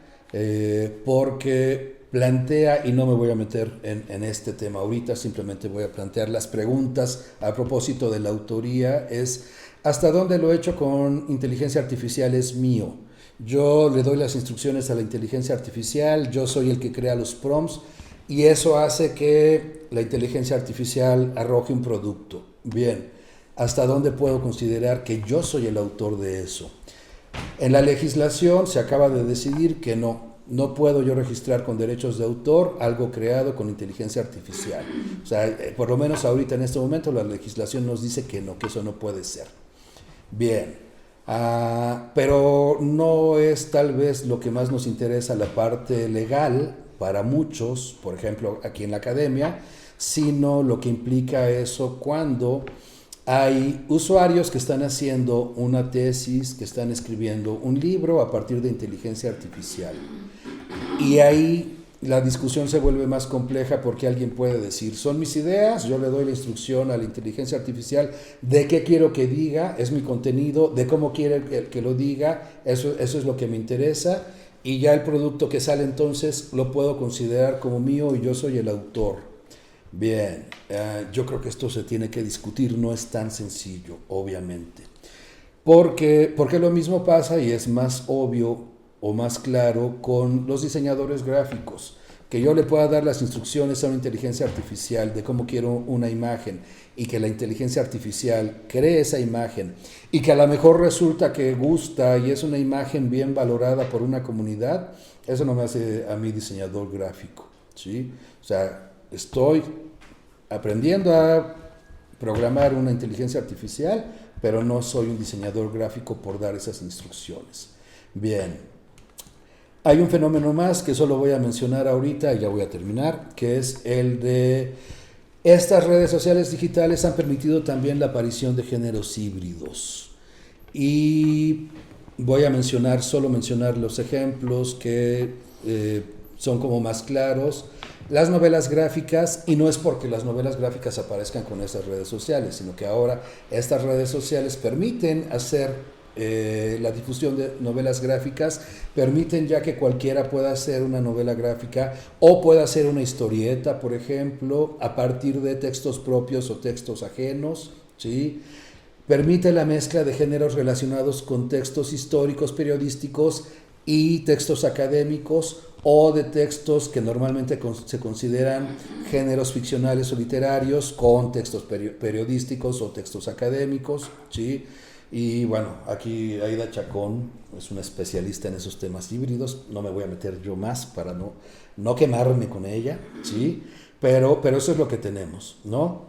porque plantea, y no me voy a meter en este tema ahorita, simplemente voy a plantear las preguntas a propósito de la autoría, es ¿hasta dónde lo hecho con inteligencia artificial es mío? Yo le doy las instrucciones a la inteligencia artificial, yo soy el que crea los prompts y eso hace que la inteligencia artificial arroje un producto. Bien. ¿Hasta dónde puedo considerar que yo soy el autor de eso? En la legislación se acaba de decidir que no puedo yo registrar con derechos de autor algo creado con inteligencia artificial. O sea, por lo menos ahorita en este momento la legislación nos dice que no, que eso no puede ser. Bien, pero no es tal vez lo que más nos interesa la parte legal para muchos, por ejemplo aquí en la academia, sino lo que implica eso cuando hay usuarios que están haciendo una tesis, que están escribiendo un libro a partir de inteligencia artificial. Y ahí la discusión se vuelve más compleja porque alguien puede decir, son mis ideas, yo le doy la instrucción a la inteligencia artificial de qué quiero que diga, es mi contenido, de cómo quiere que lo diga, eso es lo que me interesa, y ya el producto que sale entonces lo puedo considerar como mío y yo soy el autor. Bien, yo creo que esto se tiene que discutir, no es tan sencillo, obviamente. Porque lo mismo pasa y es más obvio o más claro con los diseñadores gráficos. Que yo le pueda dar las instrucciones a una inteligencia artificial de cómo quiero una imagen y que la inteligencia artificial cree esa imagen y que a lo mejor resulta que gusta y es una imagen bien valorada por una comunidad, eso no me hace a mí diseñador gráfico, ¿sí? O sea, estoy aprendiendo a programar una inteligencia artificial, pero no soy un diseñador gráfico por dar esas instrucciones. Bien. Hay un fenómeno más que solo voy a mencionar ahorita y ya voy a terminar, que es el de estas redes sociales digitales han permitido también la aparición de géneros híbridos. Y voy a solo mencionar los ejemplos que son como más claros. Las novelas gráficas, y no es porque las novelas gráficas aparezcan con esas redes sociales, sino que ahora estas redes sociales permiten hacer la difusión de novelas gráficas, permiten ya que cualquiera pueda hacer una novela gráfica o pueda hacer una historieta, por ejemplo, a partir de textos propios o textos ajenos, ¿sí? Permite la mezcla de géneros relacionados con textos históricos, periodísticos y textos académicos o de textos que normalmente se consideran géneros ficcionales o literarios con textos periodísticos o textos académicos, ¿sí? Y bueno, aquí Aida Chacón es una especialista en esos temas híbridos, no me voy a meter yo más para no quemarme con ella, ¿sí? Pero eso es lo que tenemos, ¿no?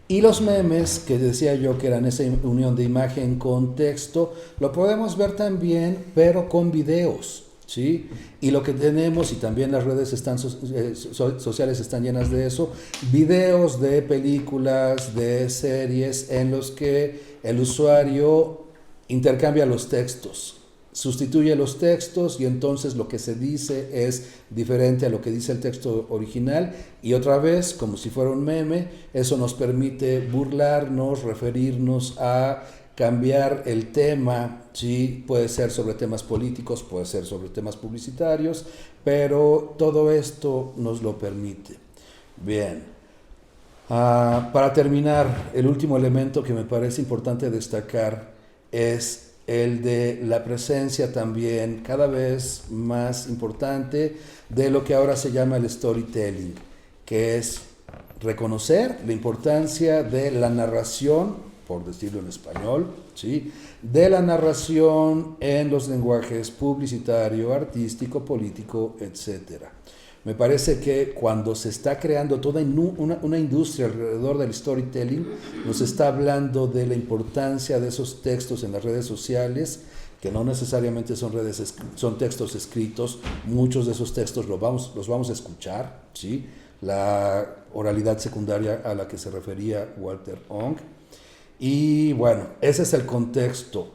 Y los memes, que decía yo que eran esa unión de imagen con texto, lo podemos ver también, pero con videos, ¿sí? Y lo que tenemos, y también las redes sociales están llenas de eso, videos de películas, de series en los que el usuario intercambia los textos, sustituye los textos y entonces lo que se dice es diferente a lo que dice el texto original y otra vez, como si fuera un meme, eso nos permite burlarnos, referirnos a cambiar el tema, ¿sí? Puede ser sobre temas políticos, puede ser sobre temas publicitarios, pero todo esto nos lo permite. Bien. Para terminar, el último elemento que me parece importante destacar es el de la presencia también cada vez más importante de lo que ahora se llama el storytelling, que es reconocer la importancia de la narración, por decirlo en español, ¿sí? De la narración en los lenguajes publicitario, artístico, político, etcétera. Me parece que cuando se está creando toda una industria alrededor del storytelling, nos está hablando de la importancia de esos textos en las redes sociales, que no necesariamente son textos escritos, muchos de esos textos los vamos a escuchar, ¿sí? La oralidad secundaria a la que se refería Walter Ong. Y bueno, ese es el contexto.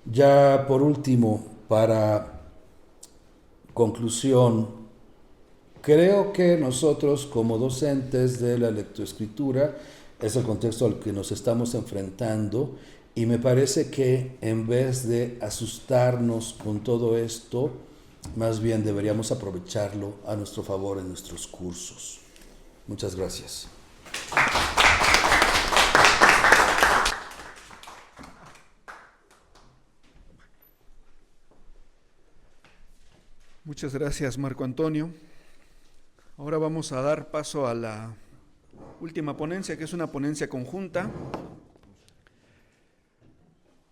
Ya por último, para conclusión, creo que nosotros como docentes de la lectoescritura es el contexto al que nos estamos enfrentando y me parece que en vez de asustarnos con todo esto, más bien deberíamos aprovecharlo a nuestro favor en nuestros cursos. Muchas gracias. Muchas gracias, Marco Antonio. Ahora vamos a dar paso a la última ponencia, que es una ponencia conjunta.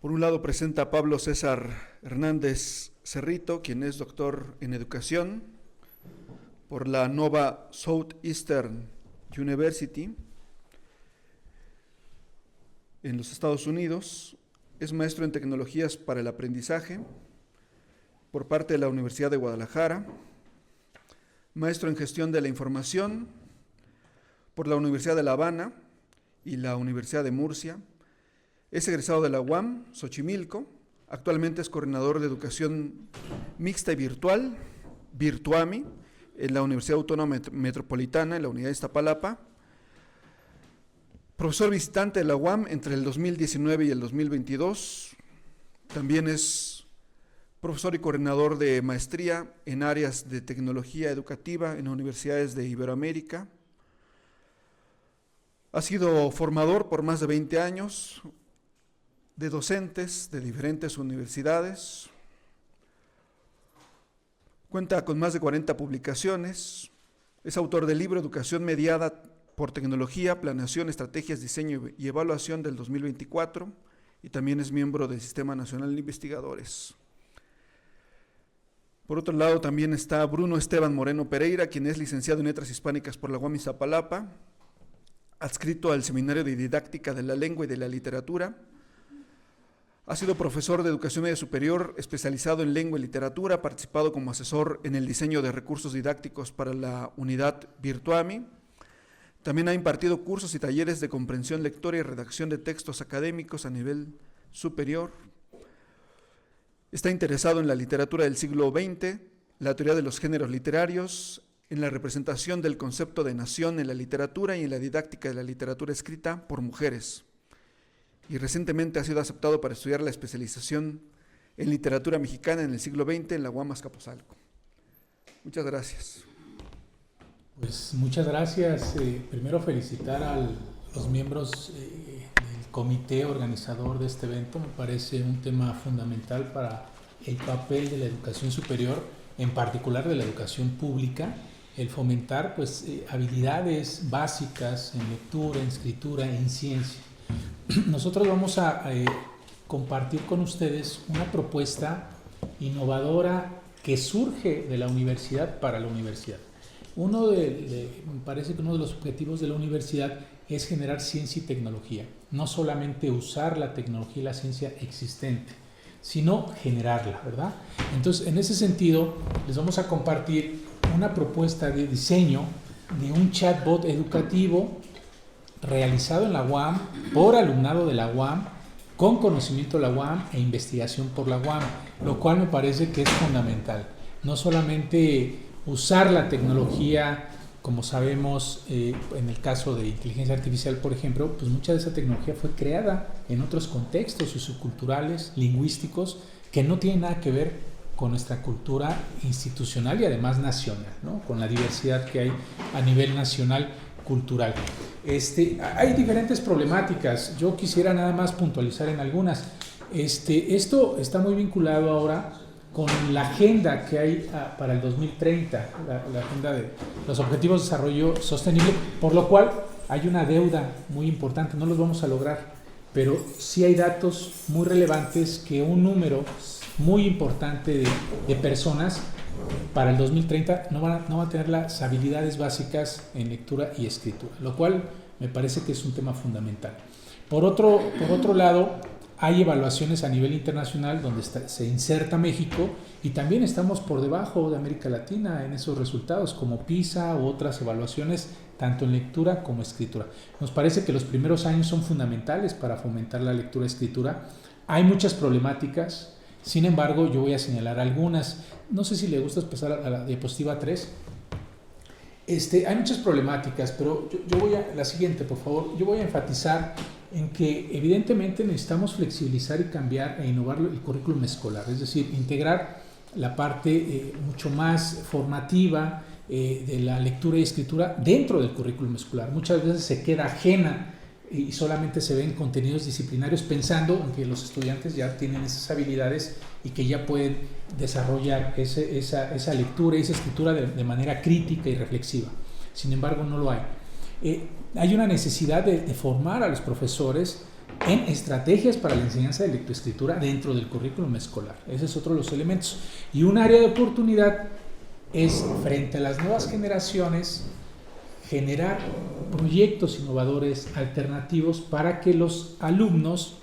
Por un lado presenta a Pablo César Hernández Cerrito, quien es doctor en educación por la Nova Southeastern University en los Estados Unidos. Es maestro en tecnologías para el aprendizaje por parte de la Universidad de Guadalajara, maestro en gestión de la información por la Universidad de La Habana y la Universidad de Murcia. Es egresado de la UAM, Xochimilco. Actualmente es coordinador de educación mixta y virtual, Virtuami, en la Universidad Autónoma Metropolitana, en la Unidad de Iztapalapa. Profesor visitante de la UAM entre el 2019 y el 2022. También es profesor y coordinador de maestría en áreas de tecnología educativa en universidades de Iberoamérica. Ha sido formador por más de 20 años de docentes de diferentes universidades. Cuenta con más de 40 publicaciones. Es autor del libro Educación Mediada por Tecnología, Planeación, Estrategias, Diseño y Evaluación del 2024, y también es miembro del Sistema Nacional de Investigadores. Por otro lado, también está Bruno Esteban Moreno Pereira, quien es licenciado en Letras Hispánicas por la UAM Iztapalapa, adscrito al Seminario de Didáctica de la Lengua y de la Literatura. Ha sido profesor de Educación Media Superior, especializado en Lengua y Literatura, ha participado como asesor en el diseño de recursos didácticos para la unidad Virtuami. También ha impartido cursos y talleres de comprensión lectora y redacción de textos académicos a nivel superior. Está interesado en la literatura del siglo XX, la teoría de los géneros literarios, en la representación del concepto de nación en la literatura y en la didáctica de la literatura escrita por mujeres. Y recientemente ha sido aceptado para estudiar la especialización en literatura mexicana en el siglo XX en la UAM Azcapotzalco. Muchas gracias. Pues muchas gracias. Primero felicitar a los miembros del comité organizador de este evento. Me parece un tema fundamental para el papel de la educación superior, en particular de la educación pública, el fomentar pues, habilidades básicas en lectura, en escritura, en ciencia. Nosotros vamos a compartir con ustedes una propuesta innovadora que surge de la universidad para la universidad. Me parece que uno de los objetivos de la universidad es generar ciencia y tecnología, no solamente usar la tecnología y la ciencia existente, sino generarla, ¿verdad? Entonces, en ese sentido, les vamos a compartir una propuesta de diseño de un chatbot educativo realizado en la UAM, por alumnado de la UAM, con conocimiento de la UAM e investigación por la UAM, lo cual me parece que es fundamental. No solamente usar la tecnología, como sabemos, en el caso de inteligencia artificial, por ejemplo, pues mucha de esa tecnología fue creada en otros contextos socioculturales, lingüísticos, que no tienen nada que ver con nuestra cultura institucional y además nacional, ¿no? Con la diversidad que hay a nivel nacional cultural. Hay diferentes problemáticas. Yo quisiera nada más puntualizar en algunas. Esto está muy vinculado ahora con la agenda que hay para el 2030, la agenda de los Objetivos de Desarrollo Sostenible, por lo cual hay una deuda muy importante. No los vamos a lograr, pero sí hay datos muy relevantes que un número muy importante de personas para el 2030 no van a tener las habilidades básicas en lectura y escritura, lo cual me parece que es un tema fundamental. Por otro lado, hay evaluaciones a nivel internacional donde se inserta México y también estamos por debajo de América Latina en esos resultados, como PISA u otras evaluaciones, tanto en lectura como escritura. Nos parece que los primeros años son fundamentales para fomentar la lectura y escritura. Hay muchas problemáticas, sin embargo, yo voy a señalar algunas. No sé si le gusta pasar a la diapositiva 3. Hay muchas problemáticas, pero yo voy a la siguiente, por favor. Yo voy a enfatizar en que evidentemente necesitamos flexibilizar y cambiar e innovar el currículum escolar, es decir, integrar la parte mucho más formativa de la lectura y escritura dentro del currículum escolar. Muchas veces se queda ajena y solamente se ven contenidos disciplinarios pensando en que los estudiantes ya tienen esas habilidades y que ya pueden desarrollar esa lectura y esa escritura de manera crítica y reflexiva. Sin embargo, no lo hay. Hay una necesidad de formar a los profesores en estrategias para la enseñanza de lectoescritura dentro del currículum escolar. Ese es otro de los elementos. Y un área de oportunidad es, frente a las nuevas generaciones, generar proyectos innovadores, alternativos, para que los alumnos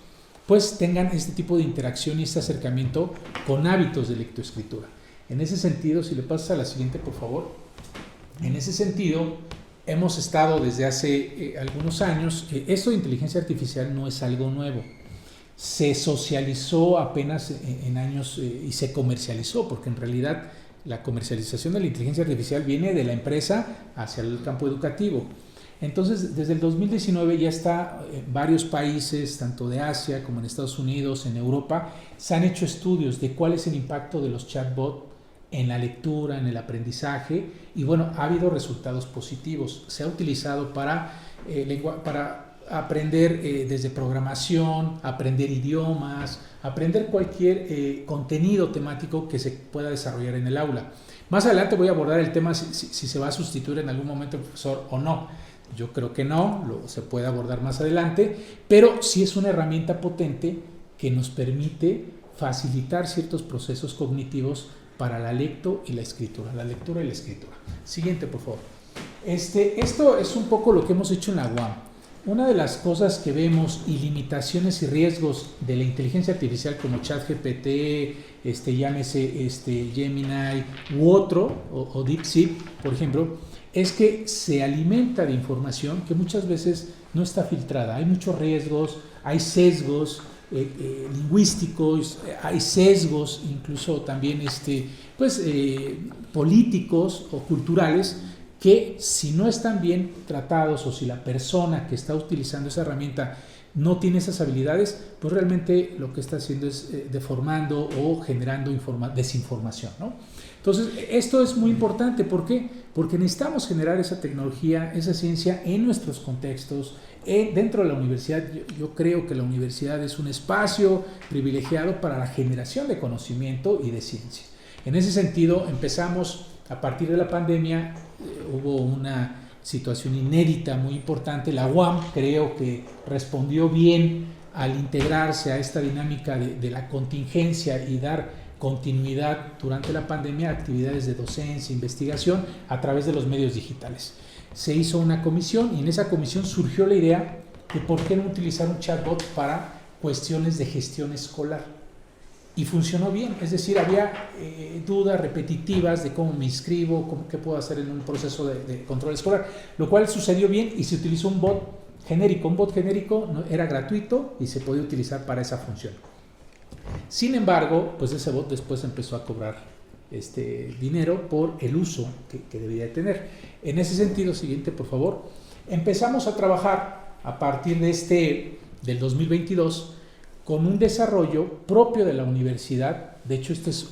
pues tengan este tipo de interacción y este acercamiento con hábitos de lectoescritura. En ese sentido, si le pasas a la siguiente, por favor. En ese sentido, hemos estado desde hace algunos años, esto de inteligencia artificial no es algo nuevo. Se socializó apenas en años y se comercializó, porque en realidad la comercialización de la inteligencia artificial viene de la empresa hacia el campo educativo. Entonces, desde el 2019 ya está en varios países, tanto de Asia como en Estados Unidos, en Europa, se han hecho estudios de cuál es el impacto de los chatbots en la lectura, en el aprendizaje, y bueno, ha habido resultados positivos. Se ha utilizado para aprender desde programación, aprender idiomas, aprender cualquier contenido temático que se pueda desarrollar en el aula. Más adelante voy a abordar el tema si se va a sustituir en algún momento el profesor o no. Yo creo que no, se puede abordar más adelante, pero sí es una herramienta potente que nos permite facilitar ciertos procesos cognitivos para la lectura y la escritura. Siguiente, por favor. Esto es un poco lo que hemos hecho en la UAM. Una de las cosas que vemos y limitaciones y riesgos de la inteligencia artificial como ChatGPT, llámese Gemini u otro, o DeepSeek, por ejemplo, es que se alimenta de información que muchas veces no está filtrada. Hay muchos riesgos, hay sesgos lingüísticos, hay sesgos incluso también políticos o culturales, que si no están bien tratados o si la persona que está utilizando esa herramienta no tiene esas habilidades, pues realmente lo que está haciendo es deformando o generando desinformación, ¿no? Entonces, esto es muy importante. ¿Por qué? Porque necesitamos generar esa tecnología, esa ciencia en nuestros contextos, dentro de la universidad. Yo creo que la universidad es un espacio privilegiado para la generación de conocimiento y de ciencia. En ese sentido, empezamos a partir de la pandemia. Hubo una situación inédita muy importante. La UAM creo que respondió bien al integrarse a esta dinámica de la contingencia y dar continuidad durante la pandemia a actividades de docencia, investigación a través de los medios digitales. Se hizo una comisión y en esa comisión surgió la idea de por qué no utilizar un chatbot para cuestiones de gestión escolar. Y funcionó bien, es decir, había dudas repetitivas de cómo me inscribo, qué puedo hacer en un proceso de control escolar, lo cual sucedió bien y se utilizó un bot genérico. Un bot genérico era gratuito y se podía utilizar para esa función. Sin embargo, pues ese bot después empezó a cobrar dinero por el uso que debía de tener. En ese sentido, siguiente, por favor, empezamos a trabajar a partir del 2022 con un desarrollo propio de la universidad. De hecho, este es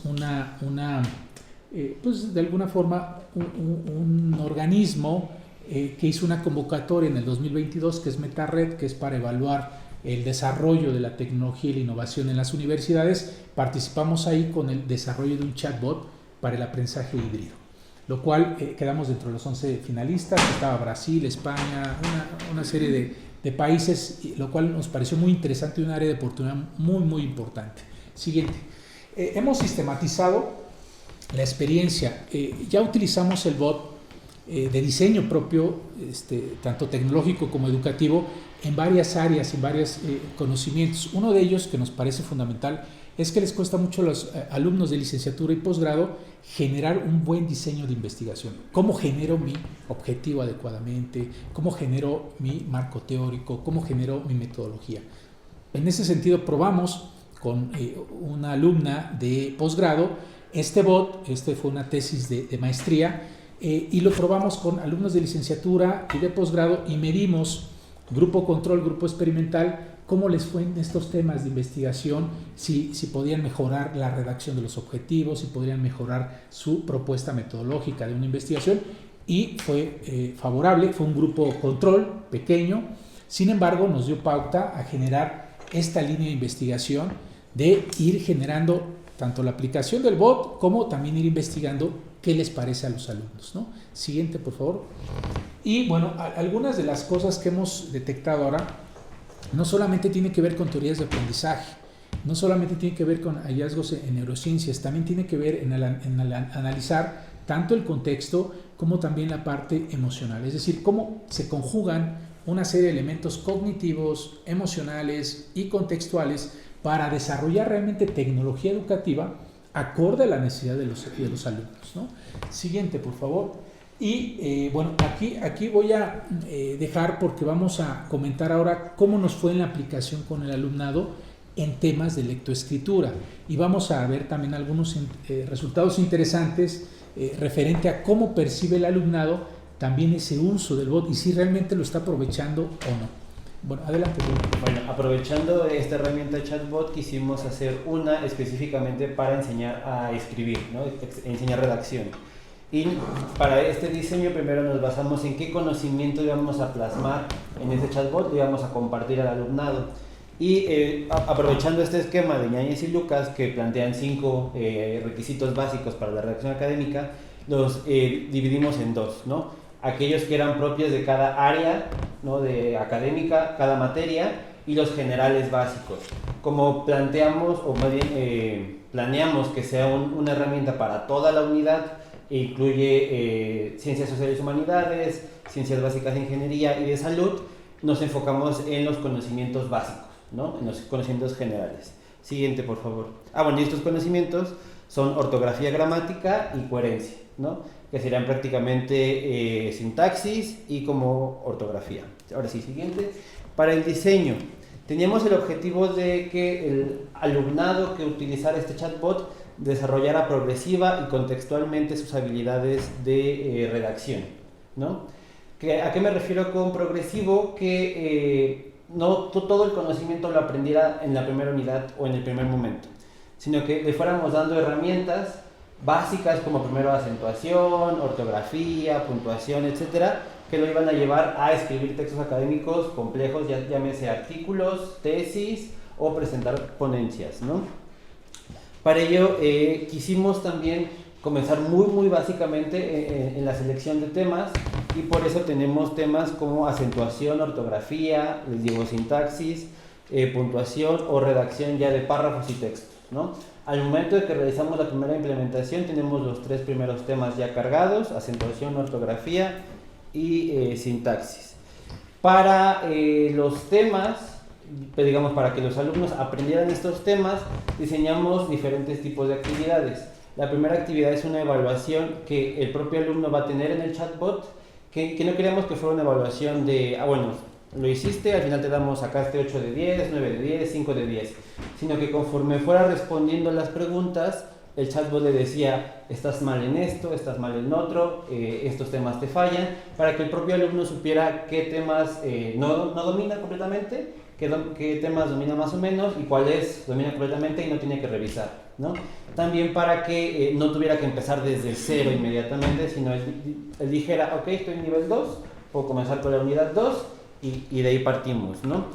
pues de alguna forma un organismo que hizo una convocatoria en el 2022, que es MetaRed, que es para evaluar el desarrollo de la tecnología y la innovación en las universidades. Participamos ahí con el desarrollo de un chatbot para el aprendizaje híbrido, lo cual quedamos dentro de los 11 finalistas. Estaba Brasil, España, una serie de países, lo cual nos pareció muy interesante y un área de oportunidad muy, muy importante. Siguiente. Hemos sistematizado la experiencia. Ya utilizamos el bot de diseño propio, tanto tecnológico como educativo, en varias áreas, en varios conocimientos. Uno de ellos que nos parece fundamental es que les cuesta mucho a los alumnos de licenciatura y posgrado generar un buen diseño de investigación. ¿Cómo genero mi objetivo adecuadamente? ¿Cómo genero mi marco teórico? ¿Cómo genero mi metodología? En ese sentido, probamos con una alumna de posgrado este bot. Fue una tesis de maestría, y lo probamos con alumnos de licenciatura y de posgrado y medimos grupo control, grupo experimental, cómo les fue en estos temas de investigación, si podían mejorar la redacción de los objetivos, si podrían mejorar su propuesta metodológica de una investigación, y fue favorable. Fue un grupo control pequeño, sin embargo nos dio pauta a generar esta línea de investigación, de ir generando tanto la aplicación del bot como también ir investigando qué les parece a los alumnos, ¿no? Siguiente, por favor. Y bueno, algunas de las cosas que hemos detectado ahora no solamente tiene que ver con teorías de aprendizaje, no solamente tiene que ver con hallazgos en neurociencias, también tiene que ver en analizar tanto el contexto como también la parte emocional, es decir, cómo se conjugan una serie de elementos cognitivos, emocionales y contextuales para desarrollar realmente tecnología educativa acorde a la necesidad de los alumnos, ¿no? Siguiente, por favor. Y bueno, aquí voy a dejar, porque vamos a comentar ahora cómo nos fue en la aplicación con el alumnado en temas de lectoescritura, y vamos a ver también algunos resultados interesantes referente a cómo percibe el alumnado también ese uso del bot y si realmente lo está aprovechando o no. Bueno, adelante. Bueno, aprovechando esta herramienta chatbot, quisimos hacer una específicamente para enseñar a escribir, ¿no? Enseñar redacción. Y para este diseño primero nos basamos en qué conocimiento íbamos a plasmar en ese chatbot, íbamos a compartir al alumnado. Y aprovechando este esquema de Ñañez y Lucas, que plantean 5 requisitos básicos para la redacción académica, los dividimos en 2, ¿no? Aquellos que eran propios de cada área, ¿no? De académica, cada materia, y los generales básicos. Como planteamos, o más bien planeamos que sea una herramienta para toda la unidad, incluye ciencias sociales y humanidades, ciencias básicas de ingeniería y de salud, nos enfocamos en los conocimientos básicos, ¿no? En los conocimientos generales. Siguiente, por favor. Bueno, y estos conocimientos son ortografía, gramática y coherencia, ¿no? Que serían prácticamente sintaxis y como ortografía. Ahora sí, siguiente. Para el diseño, teníamos el objetivo de que el alumnado que utilizara este chatbot desarrollara progresiva y contextualmente sus habilidades de redacción, ¿no? ¿A qué me refiero con progresivo? Que no todo el conocimiento lo aprendiera en la primera unidad o en el primer momento, sino que le fuéramos dando herramientas básicas como primero acentuación, ortografía, puntuación, etcétera, que lo iban a llevar a escribir textos académicos complejos, ya llámese artículos, tesis o presentar ponencias, ¿no? Para ello quisimos también comenzar muy básicamente en la selección de temas, y por eso tenemos temas como acentuación, ortografía, les digo sintaxis, puntuación o redacción ya de párrafos y textos, ¿no? Al momento de que realizamos la primera implementación tenemos los 3 primeros temas ya cargados: acentuación, ortografía y sintaxis. Para los temas, digamos, para que los alumnos aprendieran estos temas, diseñamos diferentes tipos de actividades. La primera actividad es una evaluación que el propio alumno va a tener en el chatbot, que no queríamos que fuera una evaluación de, bueno, lo hiciste, al final te damos, sacaste 8 de 10, 9 de 10, 5 de 10, sino que conforme fuera respondiendo las preguntas, el chatbot le decía, estás mal en esto, estás mal en otro, estos temas te fallan, para que el propio alumno supiera qué temas no domina completamente, qué temas domina más o menos y cuáles domina completamente y no tiene que revisar, ¿no? También para que no tuviera que empezar desde cero inmediatamente, sino él dijera, ok, estoy en nivel 2, puedo comenzar con la unidad 2 y de ahí partimos, ¿no?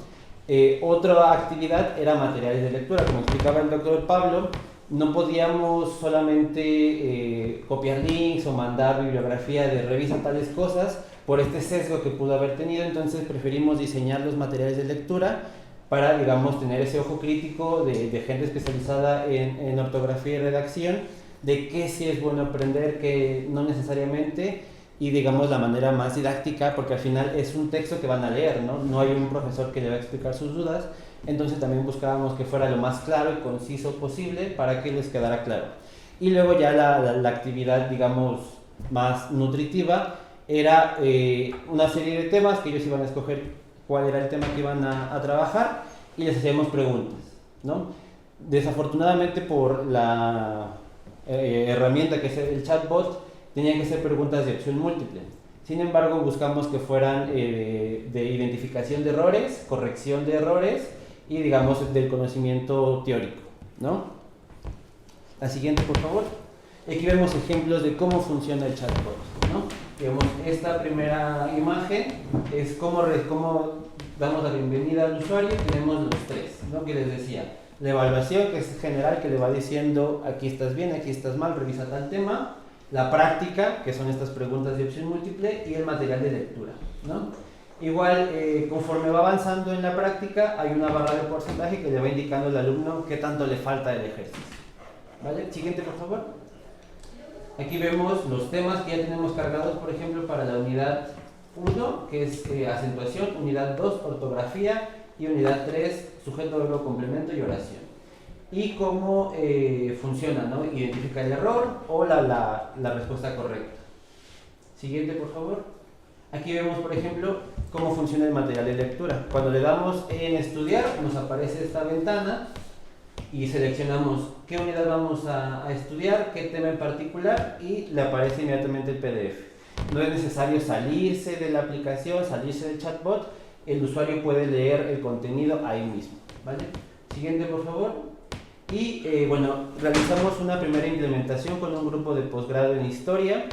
Otra actividad era materiales de lectura. Como explicaba el doctor Pablo, no podíamos solamente copiar links o mandar bibliografía de revisa tales cosas por este sesgo que pudo haber tenido, entonces preferimos diseñar los materiales de lectura para, digamos, tener ese ojo crítico de gente especializada en ortografía y redacción, de qué sí es bueno aprender, qué no necesariamente, y digamos la manera más didáctica, porque al final es un texto que van a leer, ¿no? No hay un profesor que le va a explicar sus dudas, entonces también buscábamos que fuera lo más claro y conciso posible para que les quedara claro. Y luego ya la actividad, digamos, más nutritiva era una serie de temas que ellos iban a escoger cuál era el tema que iban a trabajar y les hacíamos preguntas, ¿no? Desafortunadamente por la herramienta que es el chatbot, tenían que ser preguntas de opción múltiple. Sin embargo, buscamos que fueran de identificación de errores, corrección de errores y, digamos, del conocimiento teórico, ¿no? La siguiente, por favor. Aquí vemos ejemplos de cómo funciona el chatbot, ¿no? Digamos, esta primera imagen es cómo damos la bienvenida al usuario. Tenemos los 3, ¿no? Que les decía. La evaluación, que es general, que le va diciendo aquí estás bien, aquí estás mal, revisa tal tema. La práctica, que son estas preguntas de opción múltiple, y el material de lectura, ¿no? Igual, conforme va avanzando en la práctica, hay una barra de porcentaje que le va indicando al alumno qué tanto le falta del ejercicio, ¿vale? Siguiente, por favor. Aquí vemos los temas que ya tenemos cargados, por ejemplo, para la unidad 1, que es acentuación, unidad 2, ortografía, y unidad 3, sujeto, verbo, complemento y oración. Y cómo funciona, ¿no? Identifica el error o la respuesta correcta. Siguiente, por favor. Aquí vemos, por ejemplo, cómo funciona el material de lectura. Cuando le damos en estudiar, nos aparece esta ventana y seleccionamos qué unidad vamos a estudiar, qué tema en particular, y le aparece inmediatamente el PDF. No es necesario salirse de la aplicación, salirse del chatbot, el usuario puede leer el contenido ahí mismo, ¿vale? Siguiente, por favor. Y bueno, realizamos una primera implementación con un grupo de posgrado en historia.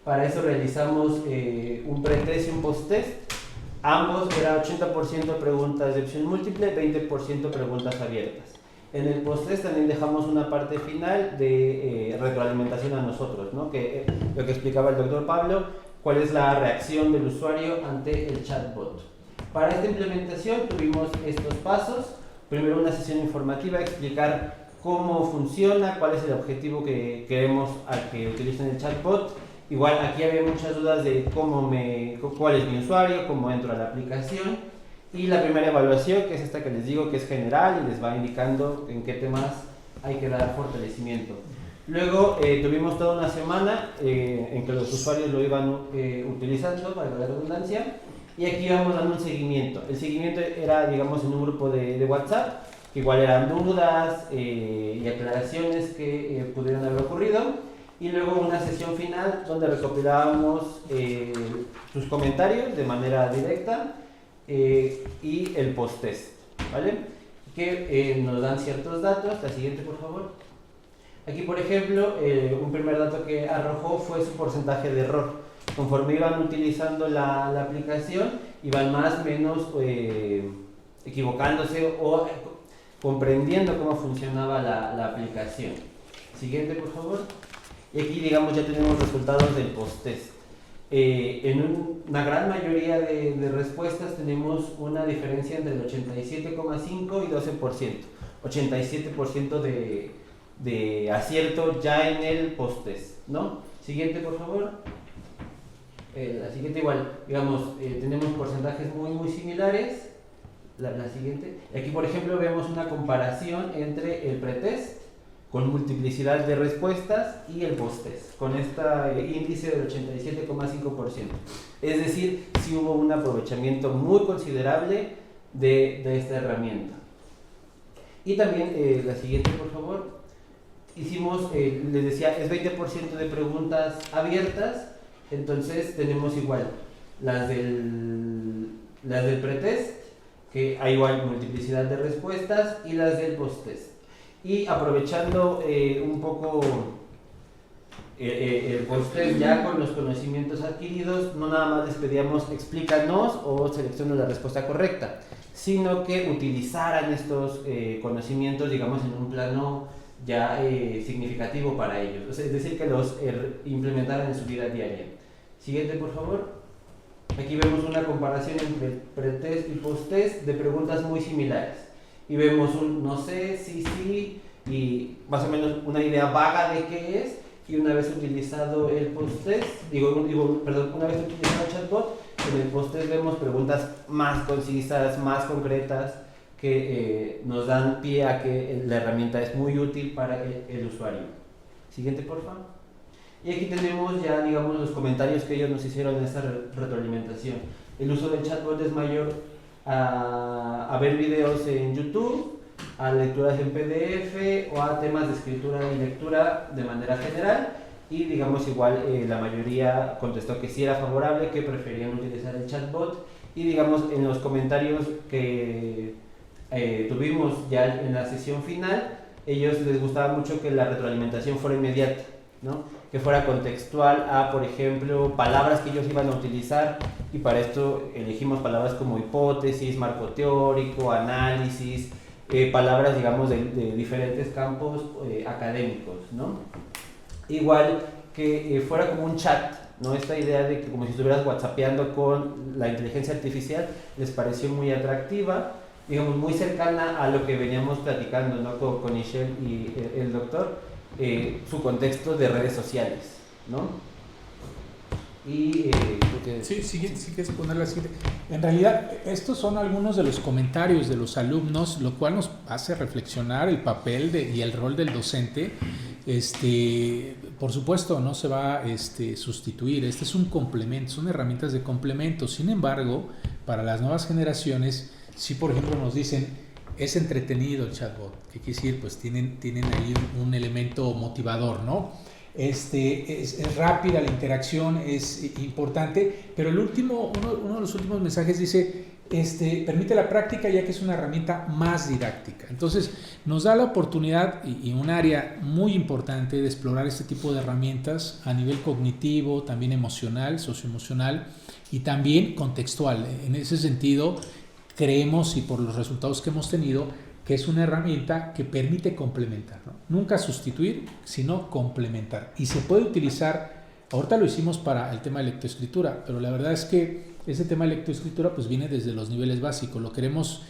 Para eso realizamos un pretest y un posttest. Ambos era 80% preguntas de opción múltiple, 20% preguntas abiertas. En el posttest también dejamos una parte final de retroalimentación a nosotros, ¿no? Que lo que explicaba el doctor Pablo, cuál es la reacción del usuario ante el chatbot. Para esta implementación tuvimos estos pasos. Primero una sesión informativa, explicar cómo funciona, cuál es el objetivo que queremos al que utilicen el chatbot. Igual aquí había muchas dudas de cuál es mi usuario, cómo entro a la aplicación. Y la primera evaluación, que es esta que les digo que es general y les va indicando en qué temas hay que dar fortalecimiento. Luego tuvimos toda una semana en que los usuarios lo iban utilizando, para la redundancia, y aquí íbamos dando un seguimiento. El seguimiento era, digamos, en un grupo de WhatsApp, que igual eran dudas y aclaraciones que pudieron haber ocurrido, y luego una sesión final donde recopilábamos sus comentarios de manera directa, y el post-test, ¿vale? Que nos dan ciertos datos. La siguiente, por favor. Aquí, por ejemplo, un primer dato que arrojó fue su porcentaje de error. Conforme iban utilizando la aplicación, iban más o menos equivocándose o comprendiendo cómo funcionaba la aplicación. Siguiente, por favor. Y aquí, digamos, ya tenemos resultados del post-test. En una gran mayoría de respuestas tenemos una diferencia entre el 87,5 y 12%. 87% de acierto ya en el post-test, ¿no? Siguiente, por favor. La siguiente igual, digamos, tenemos porcentajes muy similares. La siguiente. Aquí, por ejemplo, vemos una comparación entre el pretest con multiplicidad de respuestas y el post-test, con este índice del 87,5%. Es decir, sí hubo un aprovechamiento muy considerable de esta herramienta. Y también, la siguiente, por favor. Hicimos, les decía, es 20% de preguntas abiertas, entonces tenemos igual las del pretest, que hay igual multiplicidad de respuestas, y las del post-test. Y aprovechando un poco el post-test ya con los conocimientos adquiridos, no nada más les pedíamos explícanos o selecciona la respuesta correcta, sino que utilizaran estos conocimientos, digamos, en un plano ya significativo para ellos. O sea, es decir, que los implementaran en su vida diaria. Siguiente, por favor. Aquí vemos una comparación entre pretest y post-test de preguntas muy similares. Y vemos un no sé, sí, y más o menos una idea vaga de qué es, y una vez utilizado el post-test, una vez utilizado el chatbot, en el post-test vemos preguntas más concisas, más concretas, que nos dan pie a que la herramienta es muy útil para el usuario. Siguiente, por favor. Y aquí tenemos ya, digamos, los comentarios que ellos nos hicieron en esta retroalimentación. El uso del chatbot es mayor a ver videos en YouTube, a lecturas en PDF o a temas de escritura y lectura de manera general, y digamos igual la mayoría contestó que sí era favorable, que preferían utilizar el chatbot, y digamos en los comentarios que tuvimos ya en la sesión final, ellos les gustaba mucho que la retroalimentación fuera inmediata, ¿no? Que fuera contextual a, por ejemplo, palabras que ellos iban a utilizar, y para esto elegimos palabras como hipótesis, marco teórico, análisis, palabras, digamos, de diferentes campos académicos, ¿no? Igual que fuera como un chat, ¿no? Esta idea de que como si estuvieras whatsappeando con la inteligencia artificial les pareció muy atractiva, digamos, muy cercana a lo que veníamos platicando, ¿no? Con Michelle y el doctor, su contexto de redes sociales, ¿no? Y sí, quieres ponerla así. En realidad, estos son algunos de los comentarios de los alumnos, lo cual nos hace reflexionar el papel y el rol del docente. Por supuesto, no se va a sustituir. Este es un complemento, son herramientas de complemento. Sin embargo, para las nuevas generaciones, si por ejemplo nos dicen, es entretenido el chatbot, ¿qué quiere decir? Pues tienen ahí un elemento motivador, ¿no? Es rápida la interacción, es importante, pero uno de los últimos mensajes dice, permite la práctica ya que es una herramienta más didáctica. Entonces nos da la oportunidad y un área muy importante de explorar este tipo de herramientas a nivel cognitivo, también emocional, socioemocional y también contextual. En ese sentido creemos, y por los resultados que hemos tenido, que es una herramienta que permite complementar, ¿no? Nunca sustituir, sino complementar. Y se puede utilizar, ahorita lo hicimos para el tema de lectoescritura, pero la verdad es que ese tema de lectoescritura pues viene desde los niveles básicos. Lo queremos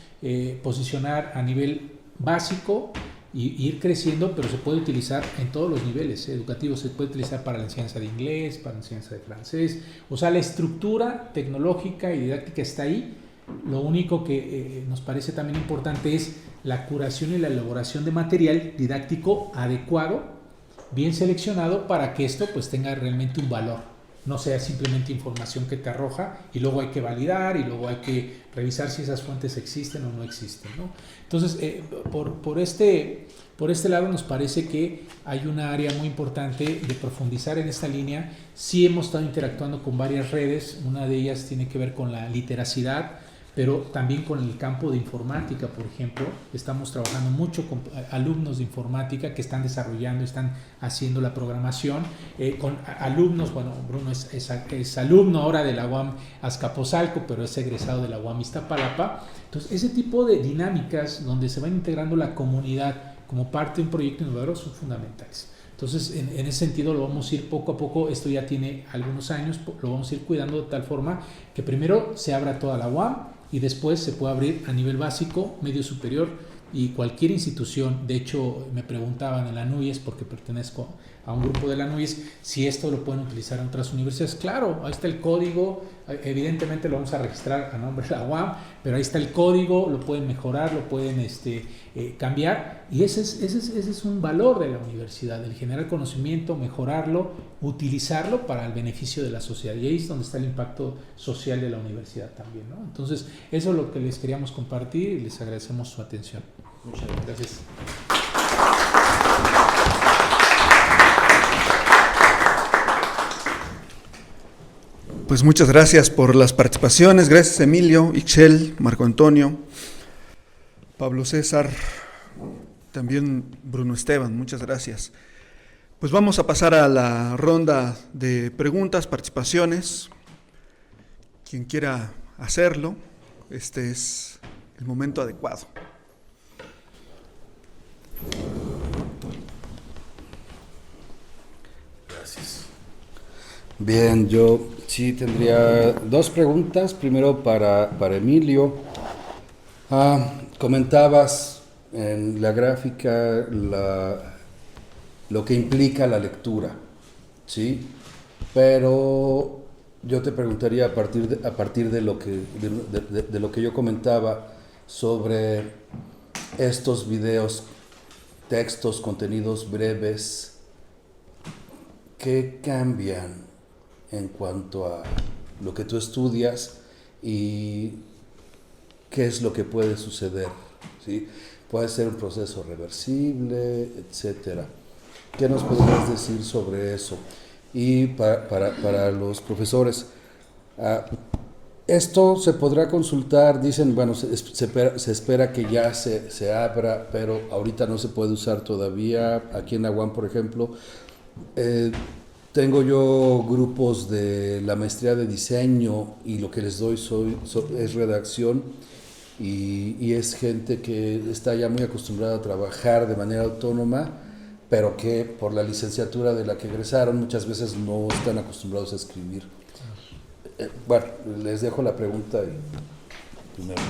posicionar a nivel básico y ir creciendo, pero se puede utilizar en todos los niveles educativos. Se puede utilizar para la enseñanza de inglés, para la enseñanza de francés. O sea, la estructura tecnológica y didáctica está ahí. Lo único que nos parece también importante es la curación y la elaboración de material didáctico adecuado, bien seleccionado, para que esto pues tenga realmente un valor, no sea simplemente información que te arroja y luego hay que validar y luego hay que revisar si esas fuentes existen o no existen, ¿no? Entonces, por este lado nos parece que hay una área muy importante de profundizar en esta línea. Sí hemos estado interactuando con varias redes, una de ellas tiene que ver con la literacidad, pero también con el campo de informática, por ejemplo. Estamos trabajando mucho con alumnos de informática que están desarrollando, están haciendo la programación, con alumnos, bueno, Bruno es alumno ahora de la UAM Azcapotzalco, pero es egresado de la UAM Iztapalapa. Entonces, ese tipo de dinámicas donde se va integrando la comunidad como parte de un proyecto innovador son fundamentales. Entonces, en ese sentido lo vamos a ir poco a poco, esto ya tiene algunos años, lo vamos a ir cuidando de tal forma que primero se abra toda la UAM, y después se puede abrir a nivel básico, medio superior y cualquier institución. De hecho, me preguntaban en la NUYES, porque pertenezco a un grupo de la NUYES, si esto lo pueden utilizar en otras universidades. Claro, ahí está el código, evidentemente lo vamos a registrar a nombre de la UAM, pero ahí está el código, lo pueden mejorar, lo pueden cambiar, y ese es un valor de la universidad, el generar conocimiento, mejorarlo, utilizarlo para el beneficio de la sociedad, y ahí es donde está el impacto social de la universidad también, ¿no? Entonces, eso es lo que les queríamos compartir y les agradecemos su atención. Muchas gracias. Pues muchas gracias por las participaciones. Gracias Emilio, Ixchel, Marco Antonio, Pablo César, también Bruno Esteban, muchas gracias. Pues vamos a pasar a la ronda de preguntas, participaciones. Quien quiera hacerlo, este es el momento adecuado. Gracias. Bien, yo sí tendría dos preguntas. Primero para Emilio. Comentabas en la gráfica lo que implica la lectura, ¿sí? Pero yo te preguntaría a partir de lo que yo comentaba sobre estos videos, textos, contenidos breves, ¿qué cambian en cuanto a lo que tú estudias y qué es lo que puede suceder, ¿sí? Puede ser un proceso reversible, etcétera. ¿Qué nos podrías decir sobre eso? Y para los profesores, esto se podrá consultar, dicen, bueno, se espera que ya se abra, pero ahorita no se puede usar todavía. Aquí en la UAM, por ejemplo, tengo yo grupos de la maestría de diseño y lo que les doy es redacción y es gente que está ya muy acostumbrada a trabajar de manera autónoma, pero que por la licenciatura de la que egresaron muchas veces no están acostumbrados a escribir. Bueno, les dejo la pregunta y primero,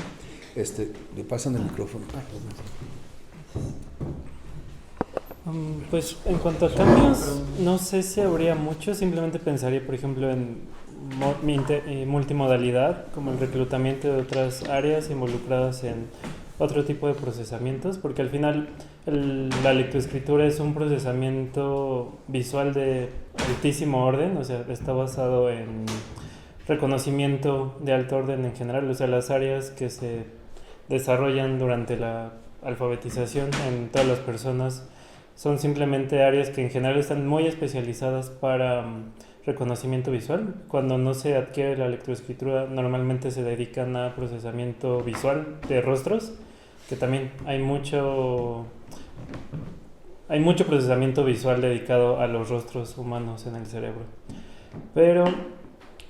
le pasan el micrófono. Pues en cuanto a cambios, no sé si habría mucho, simplemente pensaría, por ejemplo, en multimodalidad, como el reclutamiento de otras áreas involucradas en otro tipo de procesamientos, porque al final la lectoescritura es un procesamiento visual de altísimo orden, o sea, está basado en reconocimiento de alto orden en general, o sea, las áreas que se desarrollan durante la alfabetización en todas las personas son simplemente áreas que en general están muy especializadas para reconocimiento visual. Cuando no se adquiere la lectoescritura, normalmente se dedican a procesamiento visual de rostros, que también hay mucho procesamiento visual dedicado a los rostros humanos en el cerebro. Pero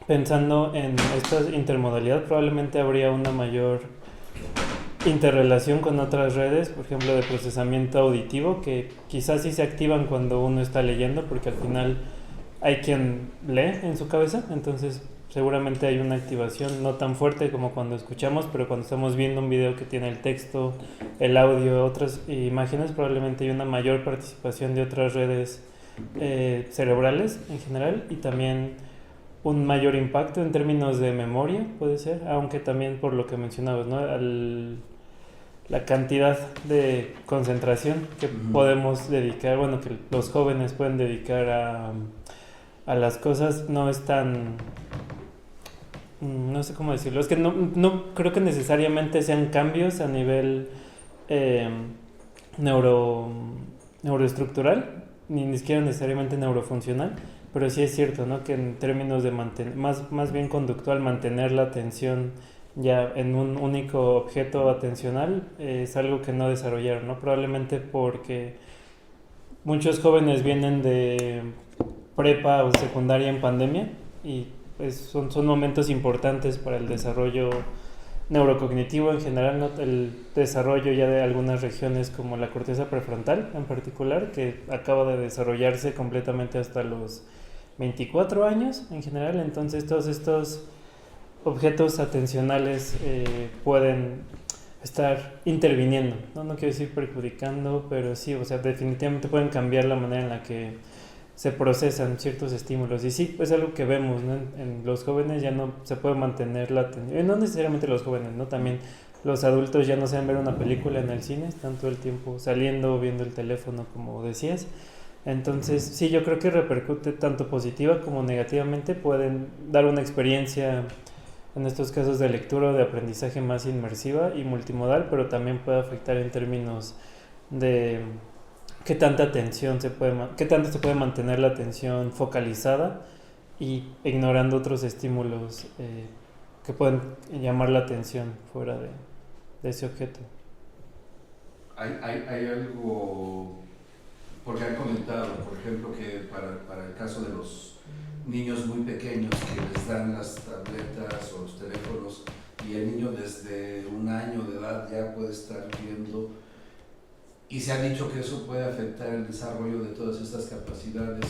pensando en esta intermodalidad, probablemente habría una mayor interrelación con otras redes, por ejemplo de procesamiento auditivo, que quizás sí se activan cuando uno está leyendo, porque al final hay quien lee en su cabeza, entonces seguramente hay una activación no tan fuerte como cuando escuchamos, pero cuando estamos viendo un video que tiene el texto, el audio, otras imágenes, probablemente hay una mayor participación de otras redes cerebrales en general, y también un mayor impacto en términos de memoria, puede ser, aunque también por lo que mencionabas, ¿no? La cantidad de concentración que podemos dedicar, bueno, que los jóvenes pueden dedicar a las cosas, no es tan, no sé cómo decirlo, es que no creo que necesariamente sean cambios a nivel neuroestructural, ni siquiera necesariamente neurofuncional, pero sí es cierto, ¿no? Que en términos de más bien conductual, mantener la atención ya en un único objeto atencional es algo que no desarrollaron, ¿no? Probablemente porque muchos jóvenes vienen de prepa o secundaria en pandemia, y pues son momentos importantes para el desarrollo neurocognitivo en general, ¿no? El desarrollo ya de algunas regiones como la corteza prefrontal en particular, que acaba de desarrollarse completamente hasta los 24 años en general. Entonces todos estos objetos atencionales pueden estar interviniendo, ¿no? No quiero decir perjudicando, pero sí, o sea, definitivamente pueden cambiar la manera en la que se procesan ciertos estímulos. Y sí, es algo que vemos, ¿no? En los jóvenes ya no se puede mantener la atención, no necesariamente los jóvenes, ¿no? También los adultos ya no saben ver una película en el cine, están todo el tiempo saliendo, viendo el teléfono, como decías. Entonces, sí, yo creo que repercute tanto positiva como negativamente. Pueden dar una experiencia, en estos casos de lectura o de aprendizaje, más inmersiva y multimodal, pero también puede afectar en términos de qué tanta atención qué tanto se puede mantener la atención focalizada y ignorando otros estímulos que pueden llamar la atención fuera de ese objeto. Hay algo, porque han comentado, por ejemplo, que para el caso de los niños muy pequeños que les dan las tabletas o los teléfonos, y el niño desde 1 año de edad ya puede estar viendo, y se ha dicho que eso puede afectar el desarrollo de todas estas capacidades.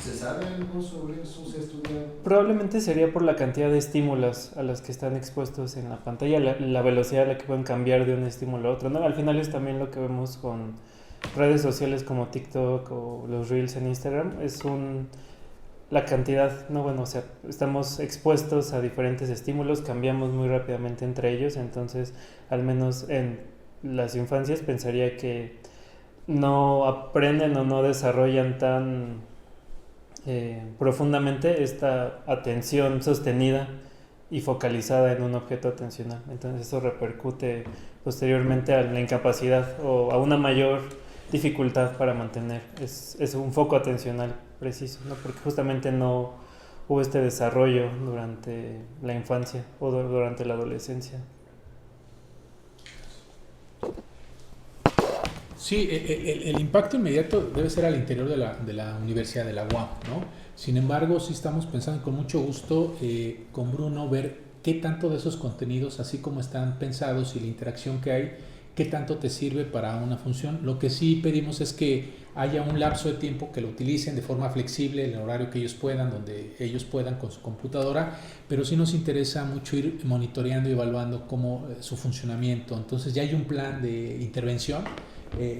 ¿Se sabe algo sobre eso? ¿Se ha estudiado? Probablemente sería por la cantidad de estímulos a los que están expuestos en la pantalla, la velocidad a la que pueden cambiar de un estímulo a otro, ¿no? Al final es también lo que vemos con redes sociales como TikTok o los Reels en Instagram, la cantidad, ¿no? Bueno, o sea, estamos expuestos a diferentes estímulos, cambiamos muy rápidamente entre ellos, entonces al menos en las infancias pensaría que no aprenden o no desarrollan tan profundamente esta atención sostenida y focalizada en un objeto atencional. Entonces eso repercute posteriormente a la incapacidad o a una mayor dificultad para mantener es un foco atencional preciso, ¿no? Porque justamente no hubo este desarrollo durante la infancia o durante la adolescencia. Sí, el impacto inmediato debe ser al interior de la universidad, de la UAM, ¿no? Sin embargo, sí estamos pensando con mucho gusto con Bruno ver qué tanto de esos contenidos, así como están pensados y la interacción que hay, qué tanto te sirve para una función. Lo que sí pedimos es que haya un lapso de tiempo que lo utilicen de forma flexible, en el horario que ellos puedan, donde ellos puedan con su computadora, pero sí nos interesa mucho ir monitoreando y evaluando cómo su funcionamiento. Entonces ya hay un plan de intervención.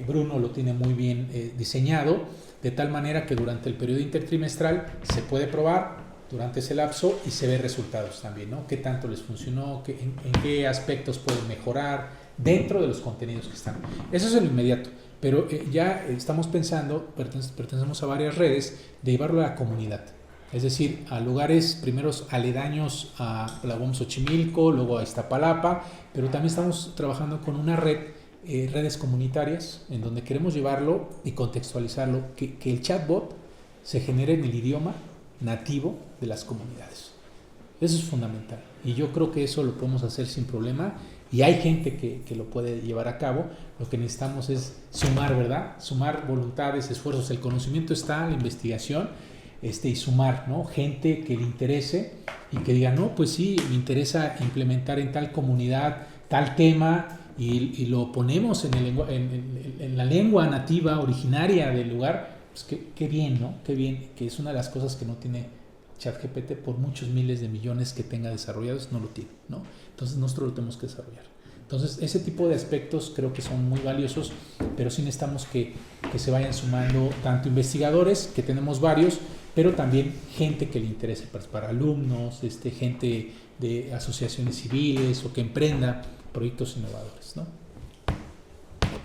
Bruno lo tiene muy bien diseñado, de tal manera que durante el periodo intertrimestral se puede probar durante ese lapso y se ve resultados también, ¿no? Qué tanto les funcionó, en qué aspectos pueden mejorar dentro de los contenidos que están. Eso es el inmediato, pero ya estamos pensando, pertenecemos a varias redes, de llevarlo a la comunidad. Es decir, a lugares primeros aledaños a la UAM Xochimilco, luego a Iztapalapa, pero también estamos trabajando con una red, redes comunitarias, en donde queremos llevarlo y contextualizarlo, que el chatbot se genere en el idioma nativo de las comunidades. Eso es fundamental y yo creo que eso lo podemos hacer sin problema y hay gente que lo puede llevar a cabo. Lo que necesitamos es sumar, ¿verdad? Sumar voluntades, esfuerzos. El conocimiento está, la investigación, y sumar, ¿no? Gente que le interese y que diga, no, pues sí, me interesa implementar en tal comunidad tal tema y lo ponemos en la lengua nativa, originaria del lugar. Pues qué bien, ¿no? Qué bien, que es una de las cosas que no tiene ChatGPT por muchos miles de millones que tenga desarrollados, no lo tiene, ¿no? Entonces nosotros lo tenemos que desarrollar. Entonces ese tipo de aspectos creo que son muy valiosos, pero sí necesitamos que se vayan sumando tanto investigadores, que tenemos varios, pero también gente que le interese participar, alumnos, gente de asociaciones civiles o que emprenda proyectos innovadores, ¿no?